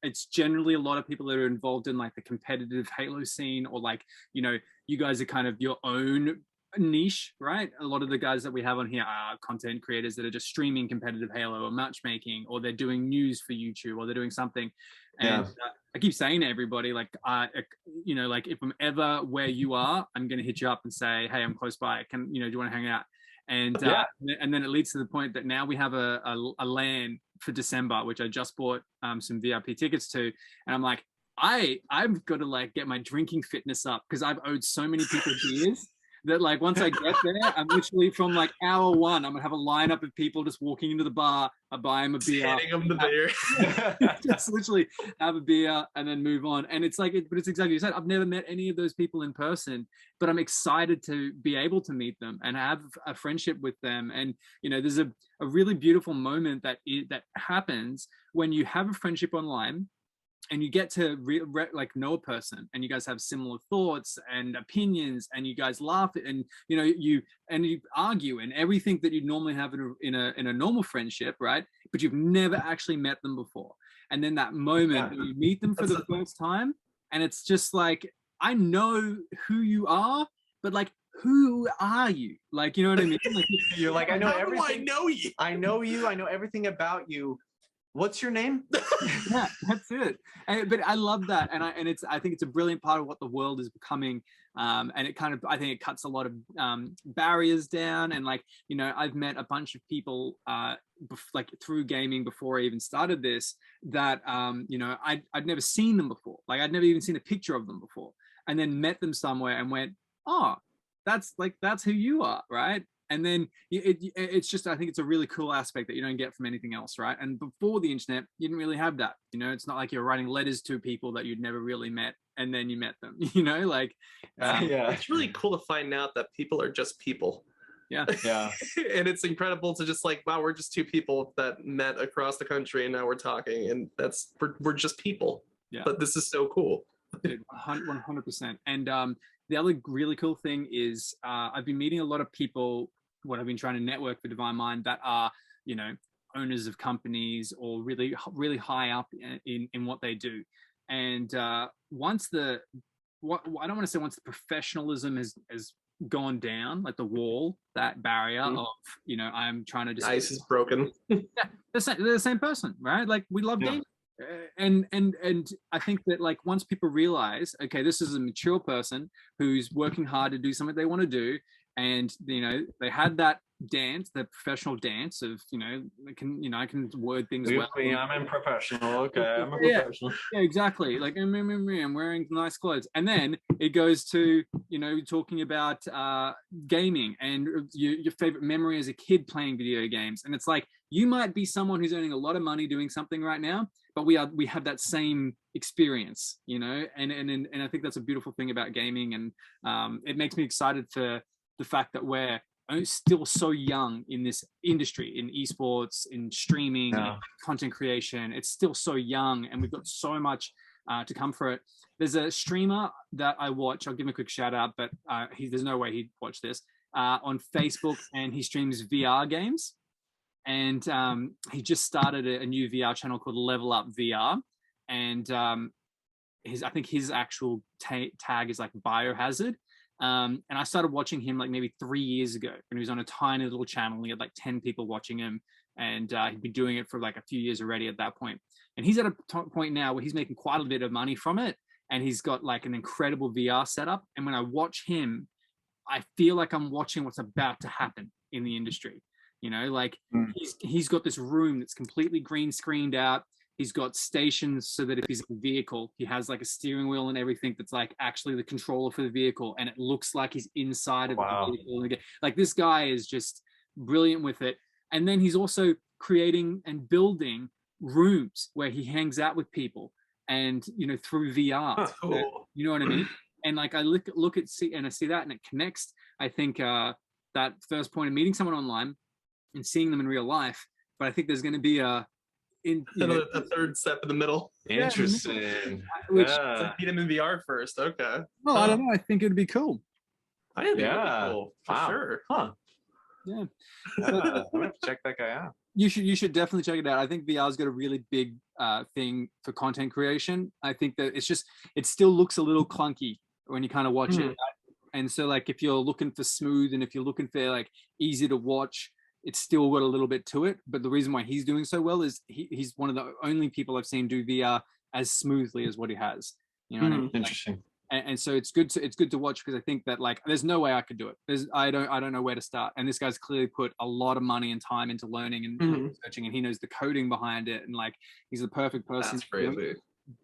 it's generally a lot of people that are involved in like the competitive Halo scene, or like, you guys are kind of your own niche, right? A lot of the guys that we have on here are content creators that are just streaming competitive Halo or matchmaking, or they're doing news for YouTube, or they're doing something. And I keep saying to everybody, like, like if I'm ever where you are, I'm going to hit you up and say, hey, I'm close by. Do you want to hang out? And then it leads to the point that now we have a LAN for December, which I just bought some VIP tickets to. And I'm like, I've got to like get my drinking fitness up, because I've owed so many people beers that like once I get there, I'm literally from like hour one, I'm gonna have a lineup of people just walking into the bar. I buy them a beer, handing them the beer, just literally have a beer and then move on. And it's like, but it's exactly what you said. I've never met any of those people in person, but I'm excited to be able to meet them and have a friendship with them. And there's a really beautiful moment that happens when you have a friendship online, and you get to know a person, and you guys have similar thoughts and opinions, and you guys laugh, and you argue and everything that you normally have in a normal friendship, right? But you've never actually met them before, and then that moment when you meet them for the first time, and it's just like, I know who you are, but like, who are you? Like, you know what I mean? Like, you're like, I know everything. I know you. I know you. I know everything about you. What's your name? Yeah, that's it. But I love that, and I think it's a brilliant part of what the world is becoming. And it kind of, I think it cuts a lot of barriers down. And like, I've met a bunch of people like through gaming before I even started this, that I'd never seen them before. Like I'd never even seen a picture of them before, and then met them somewhere and went, oh, that's who you are, right? And then it's just, I think it's a really cool aspect that you don't get from anything else, right? And before the internet, you didn't really have that. It's not like you're writing letters to people that you'd never really met, and then you met them. It's really cool to find out that people are just people. Yeah. And it's incredible to just like, wow, we're just two people that met across the country, and now we're talking, and we're just people. Yeah. But this is so cool. 100%. And the other really cool thing is I've been meeting a lot of people, what I've been trying to network for Divine Mind, that are, owners of companies, or really, really high up in what they do. And once I don't want to say once the professionalism has gone down, like the wall, that barrier of, I'm trying to just... Ice is broken. Yeah, they're the same person, right? Like we love gaming. And I think that like once people realize, okay, this is a mature person who's working hard to do something they want to do, and they had that dance, the professional dance of I can word things well. I'm in professional. Okay, I'm a professional. Yeah, exactly. Like I'm wearing nice clothes, and then it goes to talking about gaming and your favorite memory as a kid playing video games, and it's like you might be someone who's earning a lot of money doing something right now, but we have that same experience, and I think that's a beautiful thing about gaming, and it makes me excited for the fact that we're still so young in this industry, in esports, in streaming, content creation. It's still so young, and we've got so much to come for it. There's a streamer that I watch. I'll give him a quick shout out, but there's no way he'd watch this on Facebook, and he streams VR games. And he just started a new VR channel called Level Up VR, and I think his actual tag is like Biohazard. And I started watching him like maybe 3 years ago when he was on a tiny little channel. He had like 10 people watching him, and he'd been doing it for like a few years already at that point. And he's at a point now where he's making quite a bit of money from it, and he's got like an incredible VR setup. And when I watch him, I feel like I'm watching what's about to happen in the industry. He's got this room that's completely green screened out. He's got stations so that if he's in a vehicle, he has like a steering wheel and everything that's like actually the controller for the vehicle, and it looks like he's inside of the vehicle. Like this guy is just brilliant with it. And then he's also creating and building rooms where he hangs out with people, and through VR. Cool. You know what I mean? And like I look at and I see that, and it connects. I think that first point of meeting someone online and seeing them in real life, but I think there's going to be a third step in the middle. Interesting. Which meet him in VR first. Okay. Well, I don't know. I think it'd be cool. I think it'd be cool for sure. Huh. Yeah. I'm gonna have to check that guy out. You should definitely check it out. I think VR's got a really big thing for content creation. I think that it still looks a little clunky when you kind of watch it. And so like if you're looking for smooth, and if you're looking for like easy to watch, it's still got a little bit to it. But the reason why he's doing so well is he's one of the only people I've seen do VR as smoothly as what he has. You know what I mean? Interesting. And so it's good to watch, because I think that like there's no way I could do it. I don't know where to start. And this guy's clearly put a lot of money and time into learning and researching, and he knows the coding behind it, and like he's the perfect person. That's crazy.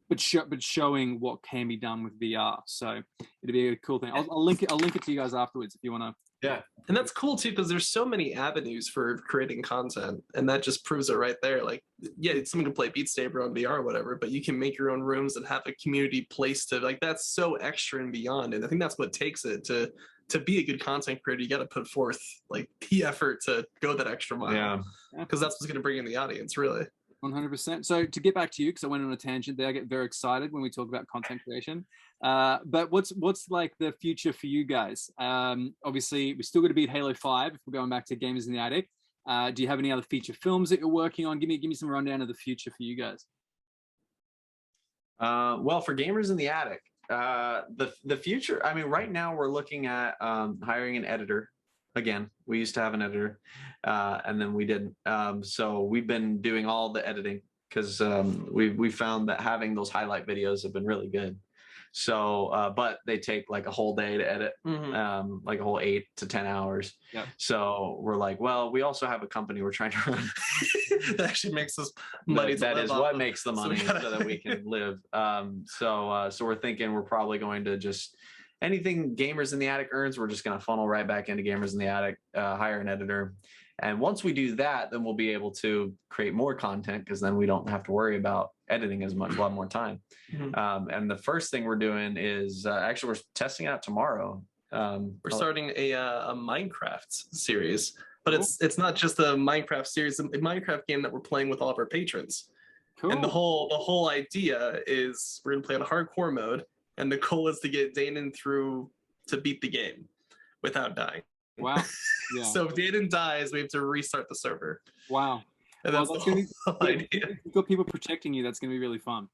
But showing what can be done with VR. So it'd be a cool thing. I'll link it to you guys afterwards if you want to. Yeah, and that's cool too, because there's so many avenues for creating content, and that just proves it right there. Like, yeah, someone can play Beat Saber on VR or whatever, but you can make your own rooms and have a community place to, like, that's so extra and beyond. And I think that's what takes it to be a good content creator. You got to put forth like the effort to go that extra mile, because that's what's going to bring in the audience, really. 100%. So to get back to you, because I went on a tangent there, I get very excited when we talk about content creation. But what's like the future for you guys? Obviously, we're still going to be at Halo 5 if we're going back to Gamers in the Attic. Do you have any other feature films that you're working on? Give me some rundown of the future for you guys. Well, for Gamers in the Attic, the future, I mean, right now we're looking at hiring an editor. Again, we used to have an editor, and then we didn't. So we've been doing all the editing, because we found that having those highlight videos have been really good. So, but they take like a whole day to edit, like a whole 8 to 10 hours. Yeah. So we're like, well, we also have a company we're trying to run. That actually makes us money. That is what makes the money, so that we can live. So we're thinking we're probably going to just, anything Gamers in the Attic earns, we're just going to funnel right back into Gamers in the Attic, hire an editor. And once we do that, then we'll be able to create more content, because then we don't have to worry about editing as much, a lot more time. And the first thing we're doing is actually we're testing out tomorrow. We're starting a Minecraft series, but it's not just a Minecraft series, it's a Minecraft game that we're playing with all of our patrons. Cool. And the whole idea is we're going to play on hardcore mode, and the goal is to get Daynen through to beat the game without dying. Wow. Yeah. So if Daynen dies, we have to restart the server. Wow. And that's the whole idea. You've got people protecting you. That's going to be really fun.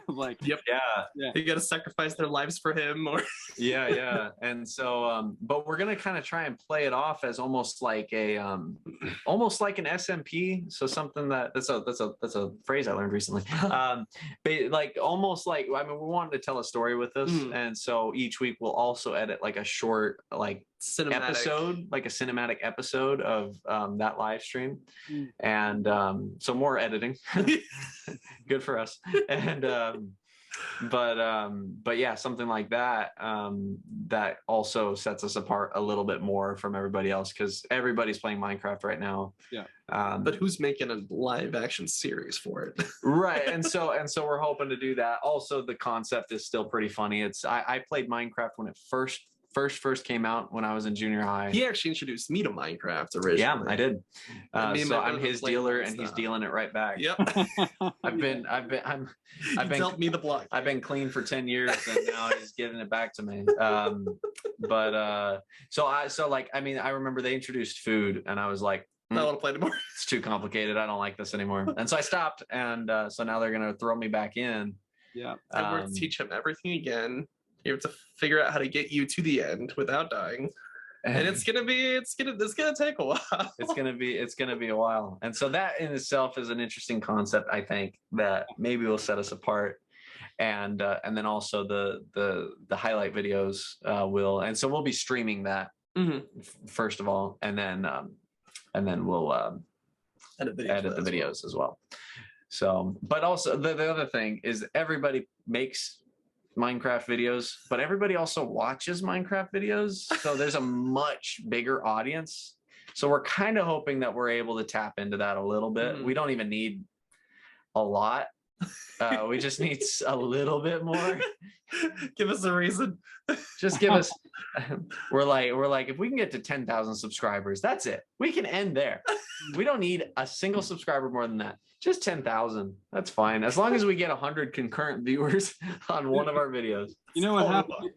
Like, Yep. Yeah. You got to sacrifice their lives for him, or Yeah. And so, but we're gonna kind of try and play it off as almost like almost like an SMP. So something that's a phrase I learned recently. Like almost like, I mean, we wanted to tell a story with this, and so each week we'll also edit like a short episode, like a cinematic episode of that live stream, and so more editing. Good for us. And but yeah, something like that that also sets us apart a little bit more from everybody else, because everybody's playing Minecraft right now. But who's making a live action series for it? Right. And so we're hoping to do that. Also, the concept is still pretty funny. I played Minecraft when it first came out when I was in junior high. He actually introduced me to Minecraft originally. Yeah, I did. So I'm his dealer, and he's dealing it right back. Yep. I've been dealt me the block. I've been clean for 10 years, and now he's giving it back to me. I remember they introduced food, and I was like, I don't want to play anymore. It's too complicated. I don't like this anymore. And so I stopped, and so now they're gonna throw me back in. Yeah. And we're going to teach him everything again. You have to figure out how to get you to the end without dying, and it's gonna take a while. It's gonna be a while, and so that in itself is an interesting concept. I think that maybe will set us apart, and then also the highlight videos will, and so we'll be streaming that first of all, and then we'll edit the videos as well. So, but also the other thing is everybody makes Minecraft videos, but everybody also watches Minecraft videos, so there's a much bigger audience. So we're kind of hoping that we're able to tap into that a little bit. We don't even need a lot. We just need a little bit more. Give us a reason. Just give us. We're like, if we can get to 10,000 subscribers, that's it. We can end there. We don't need a single subscriber more than that. Just 10,000. That's fine. As long as we get 100 concurrent viewers on one of our videos. You know what happens?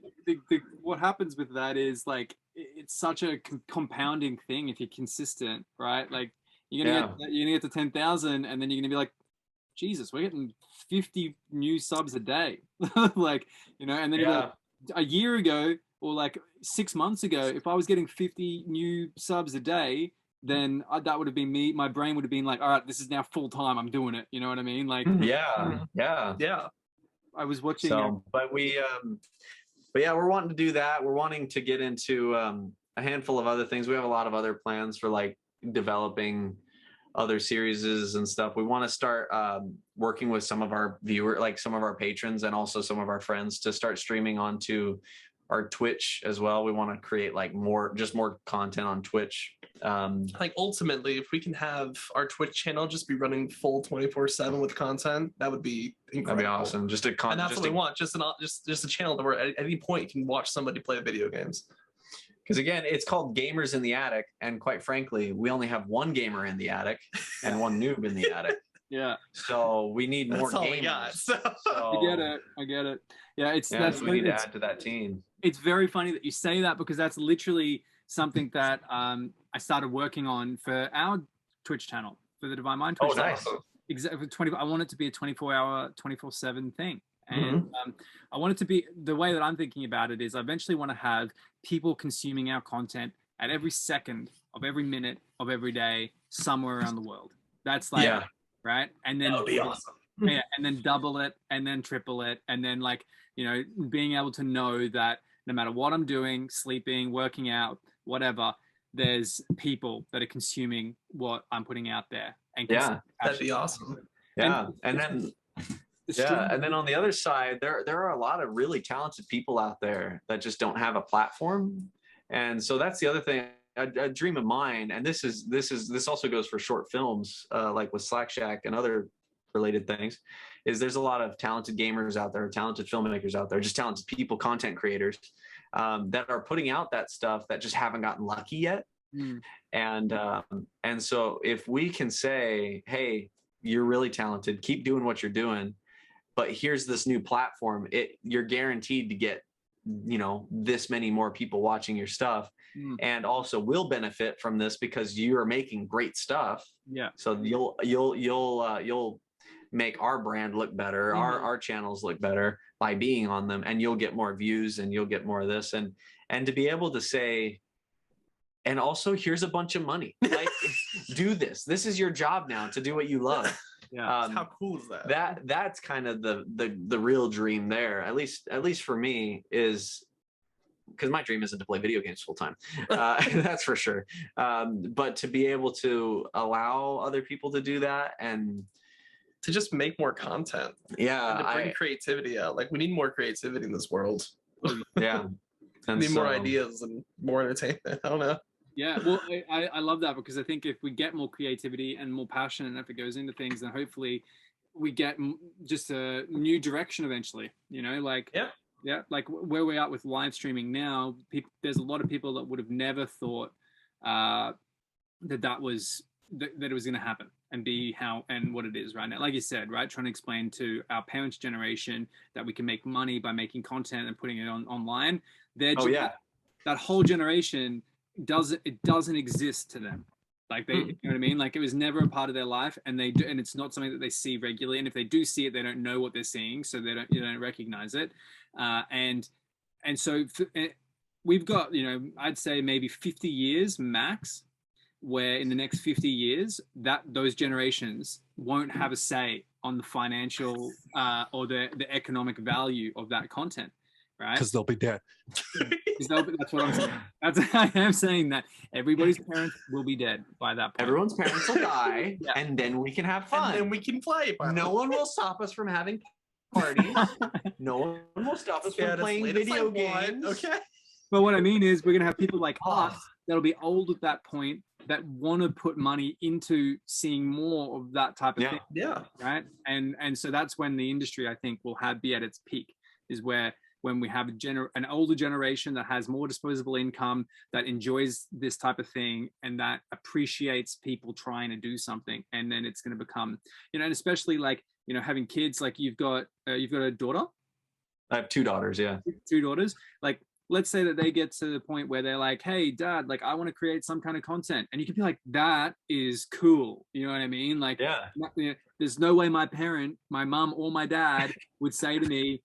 What happens with that is like it's such a compounding thing if you're consistent, right? Like you're gonna get to 10,000, and then you're gonna be like, Jesus, we're getting 50 new subs a day. Like, you know, and then like, a year ago or like 6 months ago, if I was getting 50 new subs a day, then that would have been me. My brain would have been like, all right, this is now full time. I'm doing it. You know what I mean? Like, yeah. I was watching. So, but we're wanting to do that. We're wanting to get into a handful of other things. We have a lot of other plans for like developing other series and stuff. We want to start working with some of our some of our patrons and also some of our friends to start streaming onto our Twitch as well. We want to create like more content on Twitch. Like ultimately, if we can have our Twitch channel just be running full 24/7 with content, that would be incredible. That'd be awesome. And that's what we want. Just a channel where at any point you can watch somebody play video games. Because again, it's called Gamers in the Attic, and quite frankly, we only have one gamer in the attic and one noob in the attic. Yeah. So we need more gamers. We got, so. I get it. Yeah, that's we need to add to that team. It's very funny that you say that, because that's literally something that I started working on for our Twitch channel, for the Divine Mind Twitch channel. Nice. Exactly. I want it to be a 24-hour, 24/7 thing. And I want it to be, the way that I'm thinking about it is I eventually want to have people consuming our content at every second of every minute of every day somewhere around the world. That's like, right? And then that would be awesome. Yeah, and then double it, and then triple it, and then like, you know, being able to know that no matter what I'm doing, sleeping, working out, whatever, there's people that are consuming what I'm putting out there. And that'd be awesome. Yeah, and then on the other side, there are a lot of really talented people out there that just don't have a platform, and so that's the other thing. A dream of mine, and this also goes for short films, like with Slack Shack and other related things, is there's a lot of talented gamers out there, talented filmmakers out there, just talented people, content creators that are putting out that stuff that just haven't gotten lucky yet. And so if we can say, hey, you're really talented, keep doing what you're doing, but here's this new platform, you're guaranteed to get, you know, this many more people watching your stuff, and also will benefit from this because you're making great stuff. Yeah. So you'll make our brand look better, our channels look better by being on them, and you'll get more views and you'll get more of this. And to be able to say, and also here's a bunch of money, like do this. This is your job now, to do what you love. Yeah. How cool is that? That's kind of the real dream there, at least for me, is because my dream isn't to play video games full time. That's for sure. But to be able to allow other people to do that, and to just make more content. Yeah. And to bring creativity out. Like, we need more creativity in this world. Yeah. We need more ideas and more entertainment. I don't know. Yeah, well, I love that, because I think if we get more creativity and more passion and effort goes into things, then hopefully we get just a new direction eventually, you know, like, yeah, like where we're at with live streaming now, there's a lot of people that would have never thought that it was going to happen and be how and what it is right now. Like you said, right, trying to explain to our parents' generation that we can make money by making content and putting it online. That whole generation doesn't exist to them. Like, they, you know what I mean? Like, it was never a part of their life, and it's not something that they see regularly. And if they do see it, they don't know what they're seeing, so they don't recognize it. And so we've got, you know, I'd say maybe 50 years max, where in the next 50 years that those generations won't have a say on the financial or the economic value of that content. Right? Because they'll be dead. That's what I'm saying. I am saying that everybody's parents will be dead by that point. Everyone's parents will die, and then we can have fun. And then we can play. No one will stop us from having parties. No one will stop us from playing video games. Okay. But what I mean is, we're going to have people like us that'll be old at that point that want to put money into seeing more of that type of thing. Yeah. Right. And so that's when the industry, I think, will be at its peak, is when we have an older generation that has more disposable income, that enjoys this type of thing, and that appreciates people trying to do something. And then it's going to become, you know, and especially like, you know, having kids, like you've got a daughter. I have 2 daughters. Yeah. 2 daughters. Like, let's say that they get to the point where they're like, hey, dad, like, I want to create some kind of content. And you can be like, that is cool. You know what I mean? Like, there's no way my mom or my dad would say to me,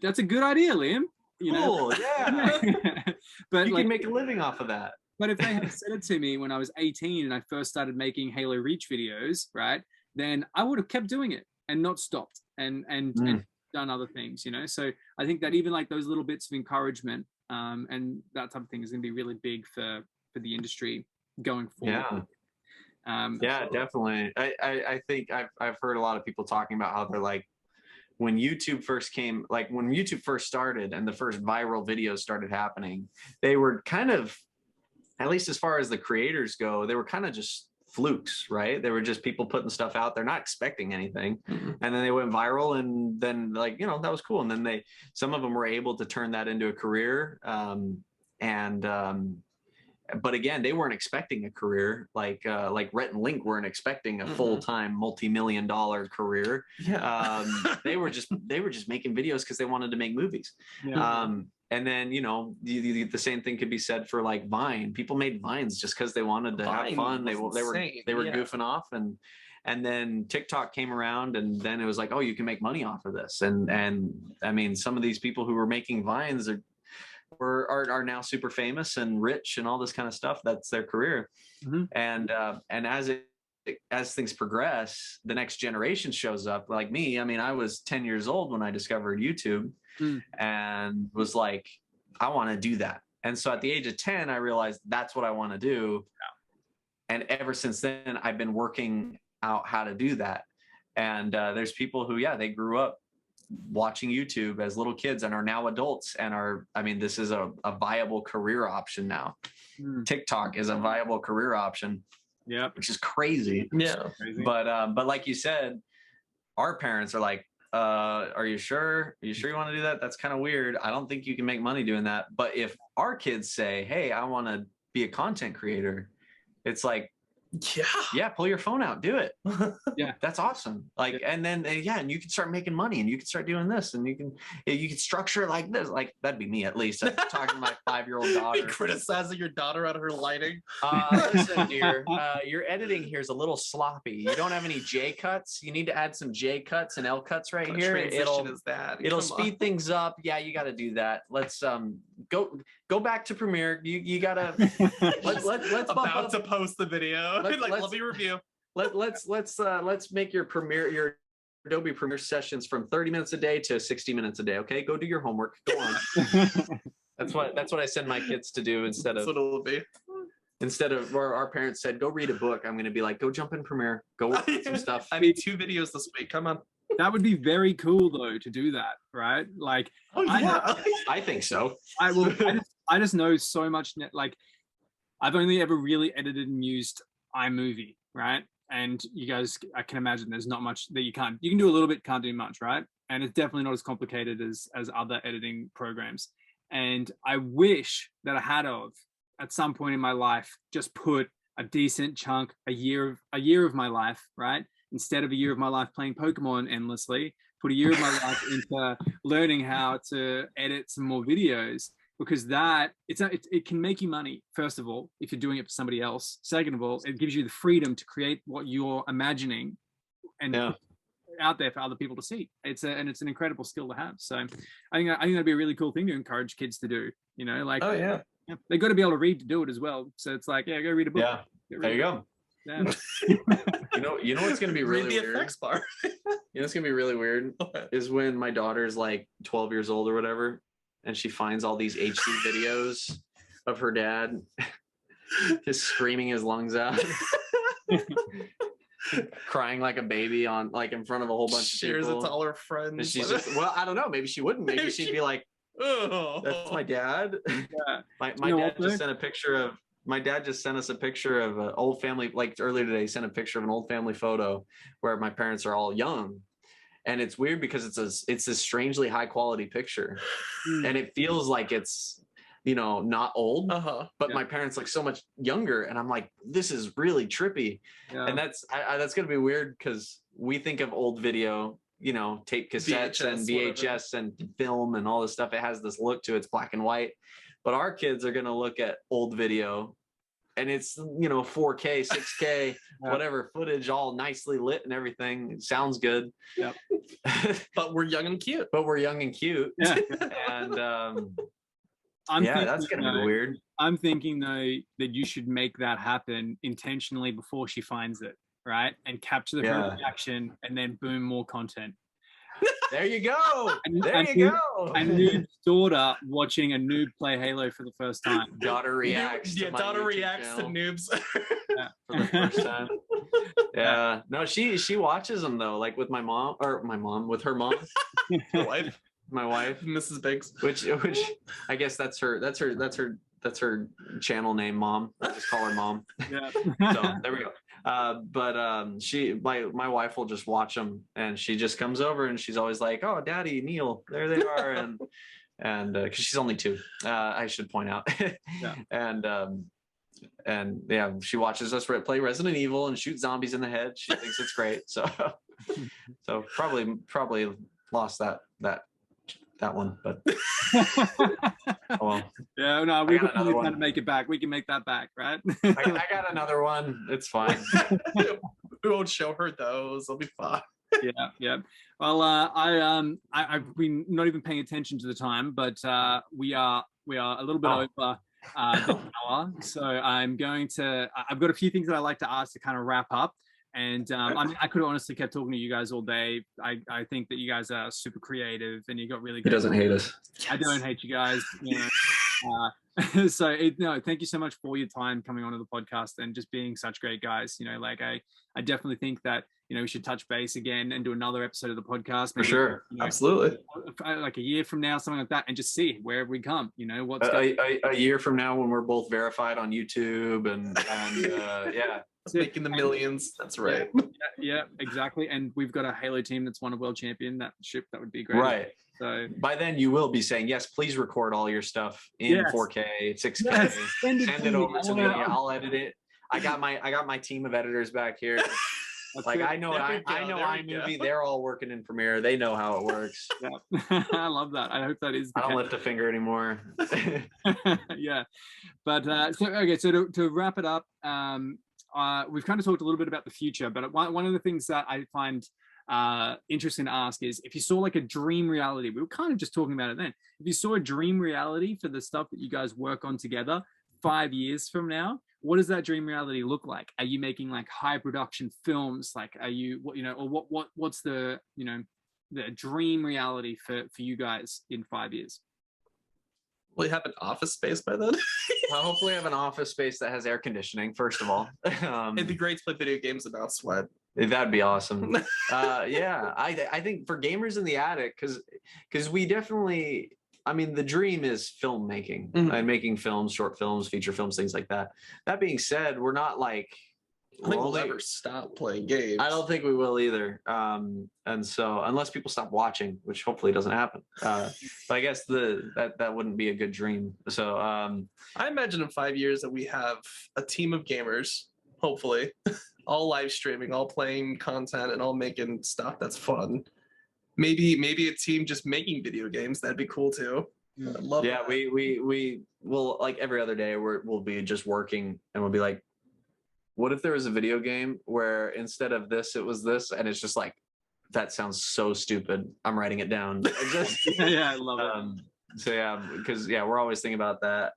that's a good idea, Liam. You know? Yeah. But you like, can make a living off of that. But if they had said it to me when I was 18 and I first started making Halo Reach videos, right, then I would have kept doing it and not stopped and done other things, you know? So I think that even like those little bits of encouragement and that type of thing is going to be really big for the industry going forward. Yeah, definitely. I think I've heard a lot of people talking about how they're like, when YouTube first came, like when YouTube first started and the first viral videos started happening, they were kind of, at least as far as the creators go, they were kind of just flukes, right? They were just people putting stuff out there, not expecting anything. And then they went viral, and then, like, you know, that was cool. And then some of them were able to turn that into a career. But again, they weren't expecting a career like Rhett and Link weren't expecting a full-time multi-million-dollar career. They were just making videos because they wanted to make movies. And then, you know, the same thing could be said for like Vine. People made Vines just because they wanted to have fun. They were goofing off, and then TikTok came around, and then it was like, oh, you can make money off of this. And I mean, some of these people who were making Vines are now super famous and rich and all this kind of stuff. That's their career. And as things progress, the next generation shows up. Like me, I mean, I was 10 years old when I discovered YouTube and was like, I want to do that. And so at the age of 10, I realized that's what I want to do. And ever since then, I've been working out how to do that. And there's people who, they grew up watching YouTube as little kids and are now adults and this is a viable career option now. TikTok is a viable career option, which is crazy. But like you said, our parents are like, are you sure you want to do that? That's kind of weird. I don't think you can make money doing that. But if our kids say, hey, I want to be a content creator, it's like, Yeah, pull your phone out, do it. Yeah, that's awesome. Like, and then and you can start making money, and you can start doing this, and you can structure it like this. Like, that'd be me, at least. I'm talking to my 5-year-old daughter. Criticizing your daughter out of her lighting. Listen, dear, your editing here is a little sloppy. You don't have any J cuts. You need to add some J cuts and L cuts right here. It'll speed things up. Yeah, you got to do that. Let's go back to Premiere. You gotta let's about to post the video. Let me review. Let's make your Adobe Premiere sessions from 30 minutes a day to 60 minutes a day. Okay, go do your homework. Go on. That's what I send my kids to do instead of. That's what it'll be. Instead of where our parents said, go read a book, I'm going to be like, go jump in Premiere, go work on some stuff. I need 2 videos this week. Come on. That would be very cool though to do that, right? Like, I think so. I just know so much. Like, I've only ever really edited and used iMovie, right? And you guys, I can imagine there's not much that you can do a little bit, can't do much, right? And it's definitely not as complicated as other editing programs. And I wish that I had at some point in my life just put a decent chunk, a year of my life, right? Instead of a year of my life playing Pokemon endlessly, put a year of my life into learning how to edit some more videos, because it can make you money, first of all, if you're doing it for somebody else. Second of all, it gives you the freedom to create what you're imagining and out there for other people to see. It's an incredible skill to have. So I think that'd be a really cool thing to encourage kids to do, like, they got to be able to read to do it as well. So it's like, go read a book. Yeah, there you go. Yeah. you know what's gonna be really weird? Effects bar. What's gonna be really weird is when my daughter's like 12 years old or whatever, and she finds all these HD videos of her dad just screaming his lungs out, crying like a baby in front of a whole bunch of people. Shares it to all her friends. And she's just, I don't know. Maybe she wouldn't. Maybe she'd be like, "Oh, that's my dad." Yeah. My dad just sent a picture of. My dad just sent us a picture of an old family, like earlier today, he sent a picture of an old family photo where my parents are all young. And it's weird because it's a strangely high quality picture. And it feels like it's, not old, but my parents look so much younger. And I'm like, this is really trippy. Yeah. And that's going to be weird because we think of old video, tape cassettes and VHS and film and all this stuff. It has this look to it. It's black and white. But our kids are going to look at old video and it's, 4K, 6K, whatever footage, all nicely lit and everything. It sounds good. Yep. But we're young and cute. Yeah. And that's going to be weird. I'm thinking though that you should make that happen intentionally before she finds it, right? And capture the reaction and then boom, more content. There you go. There you go. A Noob's daughter watching a Noob play Halo for the first time. Daughter reacts. Daughter reacts to Noobs for the first time. Yeah. No, she watches them though, like with my mom, with her mom, my wife, Mrs. Biggs, which I guess that's her channel name, Mom. I just call her Mom. Yeah. So there we go. But my wife will just watch them, and she just comes over and she's always like, "Oh, Daddy, Neil, there they are," and because she's only 2, I should point out. And she watches us play Resident Evil and shoot zombies in the head. She thinks it's great. So probably lost that one, but well. Yeah, no, we can probably try to make it back. We can make that back, right? I got another one. It's fine. We won't show her those. It'll be fine. Yeah. Well, I've been not even paying attention to the time, but we are a little bit over the hour. So I've got a few things that I like to ask to kind of wrap up. And I could have honestly kept talking to you guys all day. I think that you guys are super creative and you got really good. He doesn't hate us. I don't hate you guys. So thank you so much for your time coming onto the podcast and just being such great guys. I definitely think that we should touch base again and do another episode of the podcast. Maybe, for sure, absolutely. Like a year from now, something like that, and just see where we come. What's a year from now when we're both verified on YouTube and making the millions. That's right. Yeah, exactly. And we've got a Halo team that's won a world champion. That would be great. Right. So by then you will be saying, yes, please record all your stuff in 4K, 6K. Yes, send it over to me. I'll edit it. I got my team of editors back here. Like I know iMovie. They're all working in Premiere. They know how it works. Yeah. I love that. I hope that is. I don't lift a finger anymore. Yeah, but so to wrap it up, we've kind of talked a little bit about the future, but one of the things that I find interesting to ask is, if you saw like a dream reality, we were kind of just talking about it then. If you saw a dream reality for the stuff that you guys work on together 5 years from now, what does that dream reality look like? Are you making like high production films? Like, are you, or what's the, the dream reality for you guys in 5 years? Will you have an office space by then? I'll hopefully have an office space that has air conditioning, first of all. It'd be great to play video games without sweat. That'd be awesome. Yeah, I think for gamers in the attic, because we definitely, I mean, the dream is filmmaking and making films, short films, feature films, things like that. That being said, we're not like, I think we'll never stop playing games. I don't think we will either. And so unless people stop watching, which hopefully doesn't happen. But I guess that wouldn't be a good dream. So I imagine in 5 years that we have a team of gamers, hopefully, all live streaming, all playing content, and all making stuff that's fun. Maybe a team just making video games. That'd be cool too. I'd love that. we will, like every other day we'll be just working, and we'll be like, what if there was a video game where instead of this it was this, and it's just like, that sounds so stupid, I'm writing it down. Yeah, I love it. So yeah, because we're always thinking about that.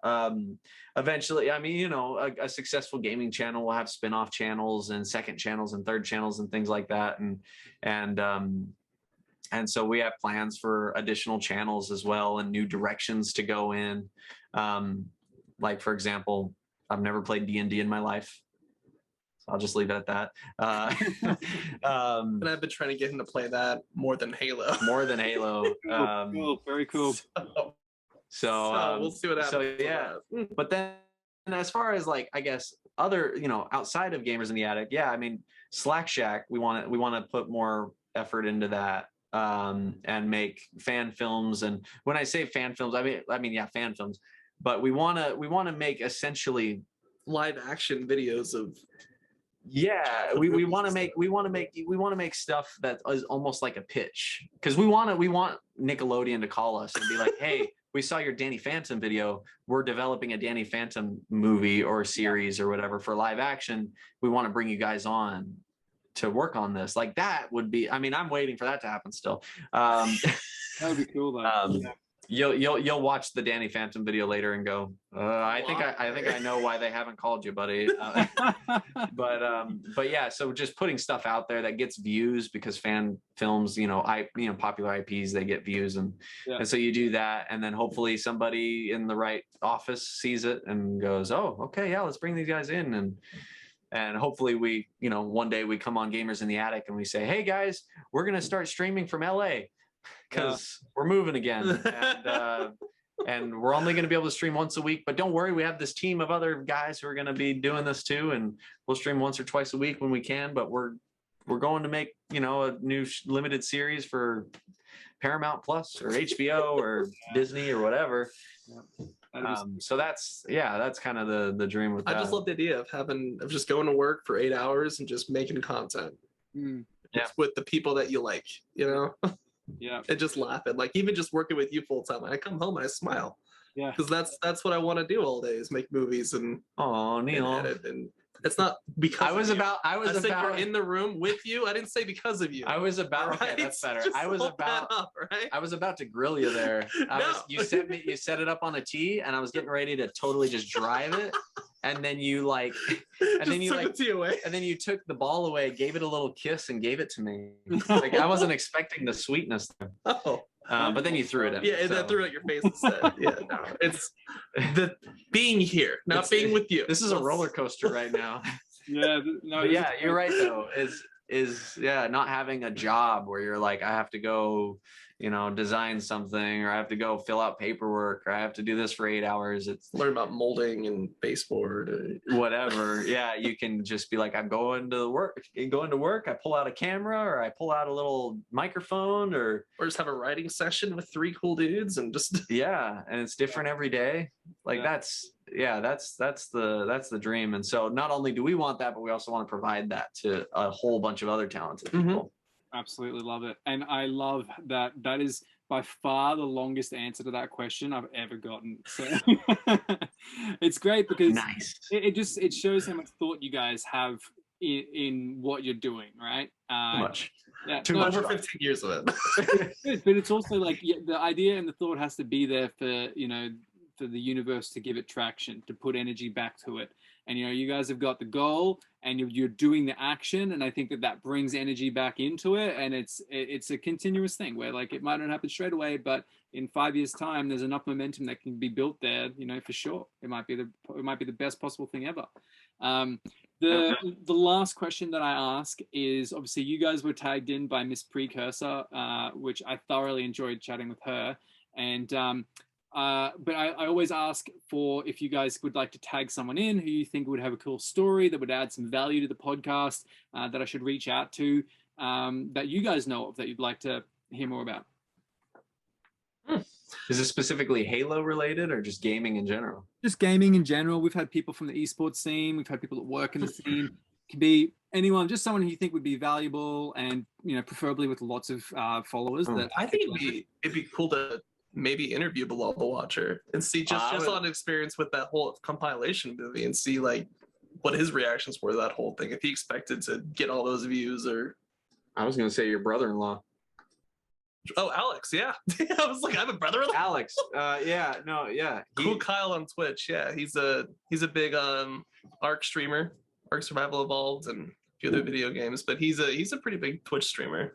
Eventually, I mean, a successful gaming channel will have spin-off channels and second channels and third channels and things like that, and so we have plans for additional channels as well and new directions to go in. Like, for example, I've never played D&D in my life. So I'll just leave it at that. And I've been trying to get him to play that more than Halo. More than Halo. Cool. Very cool. So we'll see what happens. So yeah, but then as far as like, I guess other, outside of gamers in the attic, yeah, I mean, Slack Shack, we want to put more effort into that. And make fan films. And when I say fan films, I mean yeah, fan films. But we want to make essentially live action videos of. Yeah, we want to make stuff that is almost like a pitch, because we want Nickelodeon to call us and be like, hey, we saw your Danny Phantom video. We're developing a Danny Phantom movie or series or whatever for live action. We want to bring you guys on to work on this. Like, that would be, I mean, I'm waiting for that to happen still. That would be cool though. You'll watch the Danny Phantom video later and go, I think I know why they haven't called you, buddy. But yeah, so just putting stuff out there that gets views, because fan films, popular IPs, they get views, and so you do that, and then hopefully somebody in the right office sees it and goes, oh, okay, yeah, let's bring these guys in, and hopefully we, one day we come on Gamers in the Attic and we say, hey guys, we're gonna start streaming from LA. Because we're moving again, and we're only going to be able to stream once a week. But don't worry, we have this team of other guys who are going to be doing this too, and we'll stream once or twice a week when we can. But we're going to make a new limited series for Paramount Plus or HBO or Disney or whatever. So that's kind of the dream with that. I just love the idea of just going to work for 8 hours and just making content. With the people that you like, Yeah, and just laughing, like even just working with you full time. I come home and I smile. Yeah, because that's what I want to do all day, is make movies and Neil, and edit. And it's not because I said you're in the room with you. I didn't say because of you. I was about right? Okay, that's better. Just I was about to grill you there. You set it up on a tee, and I was getting ready to totally just drive it. And then you took the ball away, gave it a little kiss, and gave it to me. Like, I wasn't expecting the sweetness there. But then you threw it at me. Yeah, and then threw it at your face instead. Yeah, no, it's the being here, not being with you. This is a roller coaster right now. Yeah, you're right though. Is not having a job where you're like, I have to go, design something, or I have to go fill out paperwork, or I have to do this for 8 hours. It's learn about molding and baseboard, whatever. Yeah, you can just be like, I'm going to work. I pull out a camera, or I pull out a little microphone, or just have a writing session with 3 cool dudes and just and it's different every day. Like yeah, that's the dream. And so not only do we want that, but we also want to provide that to a whole bunch of other talented people. Absolutely love it. And I love that that is by far the longest answer to that question I've ever gotten. So it's great because Nice. it shows how much thought you guys have in what you're doing, right? Too much. Yeah, Too no, much. Over 15 years of it. Good, but it's also like the idea and the thought has to be there for, you know, for the universe to give it traction, to put energy back to it. And, you know, you guys have got the goal and you're doing the action. And I think that that brings energy back into it. And it's a continuous thing where like it might not happen straight away, but in 5 years time, there's enough momentum that can be built there, you know, for sure. It might be the best possible thing ever. The last question that I ask is, obviously you guys were tagged in by Miss Precursor, which I thoroughly enjoyed chatting with her. And but I always ask for if you guys would like to tag someone in who you think would have a cool story that would add some value to the podcast, that I should reach out to, that you guys know of that you'd like to hear more about. Is it specifically Halo related or just gaming in general? Just gaming in general. We've had people from the esports scene. We've had people that work in the scene. It can be anyone, just someone who you think would be valuable, and you know, preferably with lots of followers. That I think it'd be cool to maybe interview Bilal the Watcher and see just on experience with that whole compilation movie and see like what his reactions were to that whole thing. If he expected to get all those views, or I was gonna say your brother-in-law. Oh, Alex, yeah. I was like, I have a brother-in-law. Alex, yeah. Cool Kyle on Twitch, yeah. He's a big Ark streamer, Ark Survival Evolved, and a few other video games. But he's a pretty big Twitch streamer.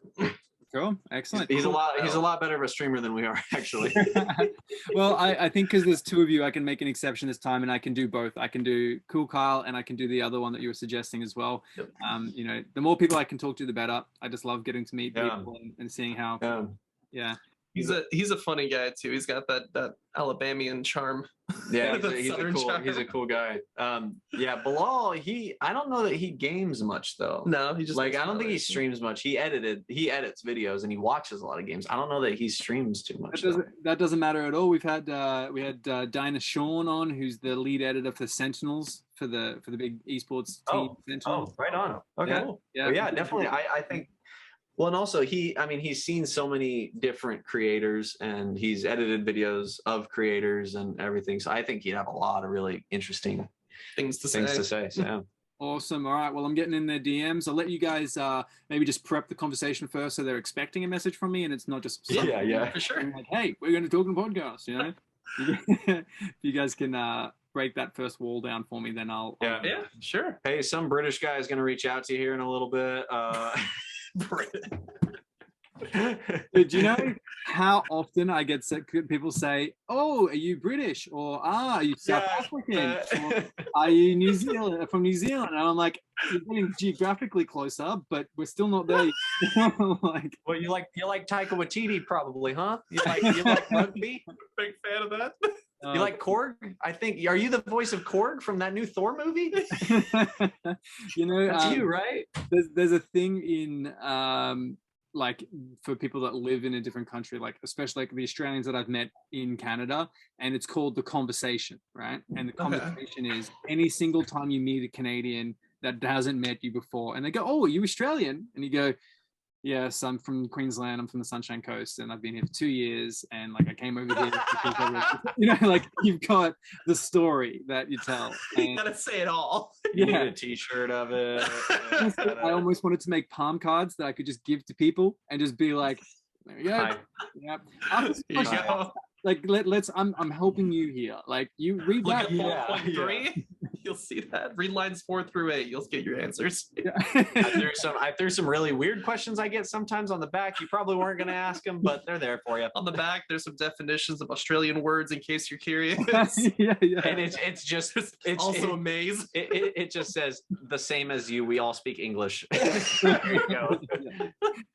Cool, excellent. He's a lot better of a streamer than we are, actually. Well, I think because there's two of you, I can make an exception this time, and I can do both. I can do Cool Kyle, and I can do the other one that you were suggesting as well. Yep. You know, the more people I can talk to, the better. I just love getting to meet people and seeing how. Yeah. He's a funny guy too. He's got that Alabamian charm. Yeah, he's a cool guy. Yeah, Bilal, I don't know that he games much though. No, he just like I don't think he streams much. He edits videos and he watches a lot of games. I don't know that he streams too much. That doesn't matter at all. We had Dinah Sean on, who's the lead editor for Sentinels for the big esports team. Sentinels. Right on. Okay. Yeah, yeah, definitely. I think. Well, and also he's seen so many different creators and he's edited videos of creators and everything. So I think he'd have a lot of really interesting things to say. So, yeah. Awesome. All right. Well, I'm getting in their DMs. I'll let you guys maybe just prep the conversation first, so they're expecting a message from me, and it's not just yeah for sure. Like, hey, we're going to talk on the podcast. You know, if you guys can break that first wall down for me, then I'll. Yeah, sure. Hey, some British guy is going to reach out to you here in a little bit. Dude, do you know how often I get people say, "Oh, are you British?" or "Ah, are you South African?" or, "Are you New Zealand from New Zealand?" And I'm like, "You're getting geographically closer, but we're still not there." Like, well, you like Taika Waititi, probably, huh? You like rugby? Big fan of that. You like Korg? I think. Are you the voice of Korg from that new Thor movie? You know, that's you, right? There's a thing in like for people that live in a different country, like especially like the Australians that I've met in Canada, and it's called the conversation, right? And the conversation is any single time you meet a Canadian that hasn't met you before, and they go, "Oh, are you Australian?" and you go, "Yes, I'm from Queensland. I'm from the Sunshine Coast, and I've been here for 2 years. And like I came over here because you know, like you've got the story that you tell. And, you gotta say it all. You need a T-shirt of it. I almost wanted to make palm cards that I could just give to people and just be like, "There you go." Yeah. Like let's. I'm helping you here. Like you read that. 4.3. You'll see that. Read lines 4 through 8. You'll get your answers. Yeah. I threw some really weird questions I get sometimes on the back. You probably weren't going to ask them, but they're there for you. On the back, there's some definitions of Australian words in case you're curious. Yeah. And it's also a maze. It just says the same as you. We all speak English. There you go. Yeah,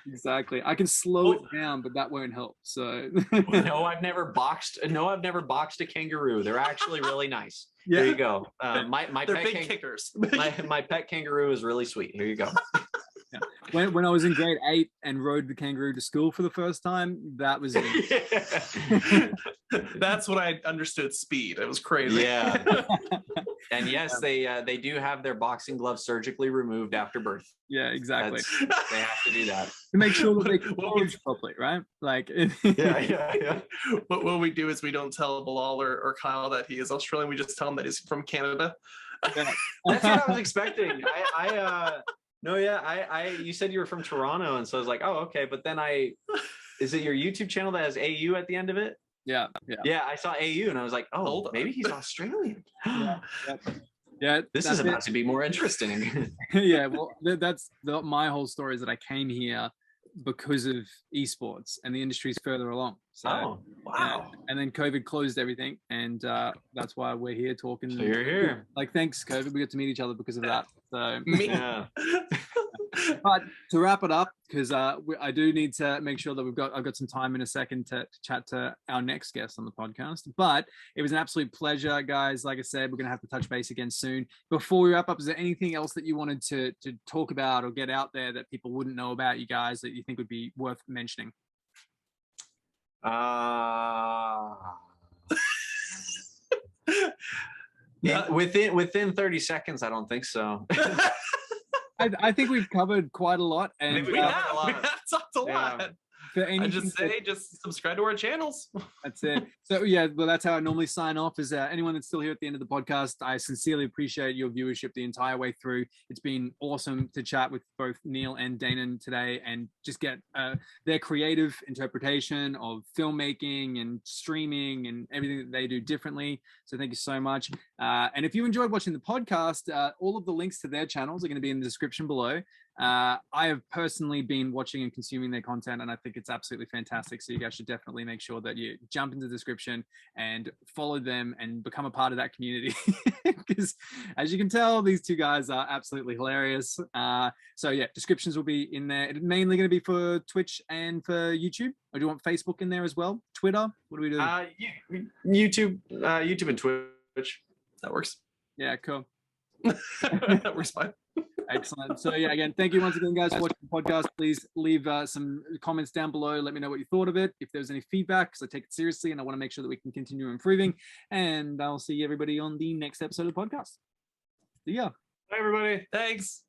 exactly. I can slow it down, but that won't help. So no, I've never boxed a kangaroo. They're actually really nice. Yeah. There you go. My They're pet big kickers. My pet kangaroo is really sweet. Here you go. Yeah. When I was in grade 8 and rode the kangaroo to school for the first time, that was it. That's when I understood speed. It was crazy. Yeah. And yes, they do have their boxing gloves surgically removed after birth. Yeah, exactly. They have to do that to make sure that they can forage properly, right? Like, yeah. What we do is we don't tell Bilal or Kyle that he is Australian. We just tell him that he's from Canada. Yeah. That's what I was expecting. You said you were from Toronto, and so I was like, oh, okay. But then is it your YouTube channel that has AU at the end of it? Yeah. I saw AU, and I was like, oh, maybe he's Australian. Yeah. This is about to be more interesting. Yeah, well, that's my whole story is that I came here because of esports and the industry's further along. So, wow. Yeah. And then COVID closed everything, and that's why we're here talking. So you're here. Like, thanks, COVID. We got to meet each other because of that. So, yeah. But to wrap it up, because I do need to make sure that I've got some time in a second to chat to our next guest on the podcast. But it was an absolute pleasure, guys. Like I said, we're gonna have to touch base again soon. Before we wrap up, is there anything else that you wanted to talk about or get out there that people wouldn't know about you guys that you think would be worth mentioning? Within 30 seconds, I don't think so. I think we've covered quite a lot, and we have talked a lot. I just say, just subscribe to our channels. That's it. So yeah, well, that's how I normally sign off. Is anyone that's still here at the end of the podcast, I sincerely appreciate your viewership the entire way through. It's been awesome to chat with both Neil and Daynen today and just get their creative interpretation of filmmaking and streaming and everything that they do differently. So thank you so much. And if you enjoyed watching the podcast, all of the links to their channels are going to be in the description below. I have personally been watching and consuming their content, and I think it's absolutely fantastic. So you guys should definitely make sure that you jump into the description and follow them and become a part of that community. Because as you can tell, these two guys are absolutely hilarious. So yeah, descriptions will be in there. It's mainly going to be for Twitch and for YouTube. Or do you want Facebook in there as well? Twitter? What do we do? YouTube and Twitch. That works. Yeah, cool. That works fine. Excellent. So yeah, again, thank you once again, guys, for watching the podcast. Please leave some comments down below. Let me know what you thought of it. If there's any feedback, because I take it seriously and I want to make sure that we can continue improving. And I'll see everybody on the next episode of the podcast. See ya. Bye, everybody. Thanks.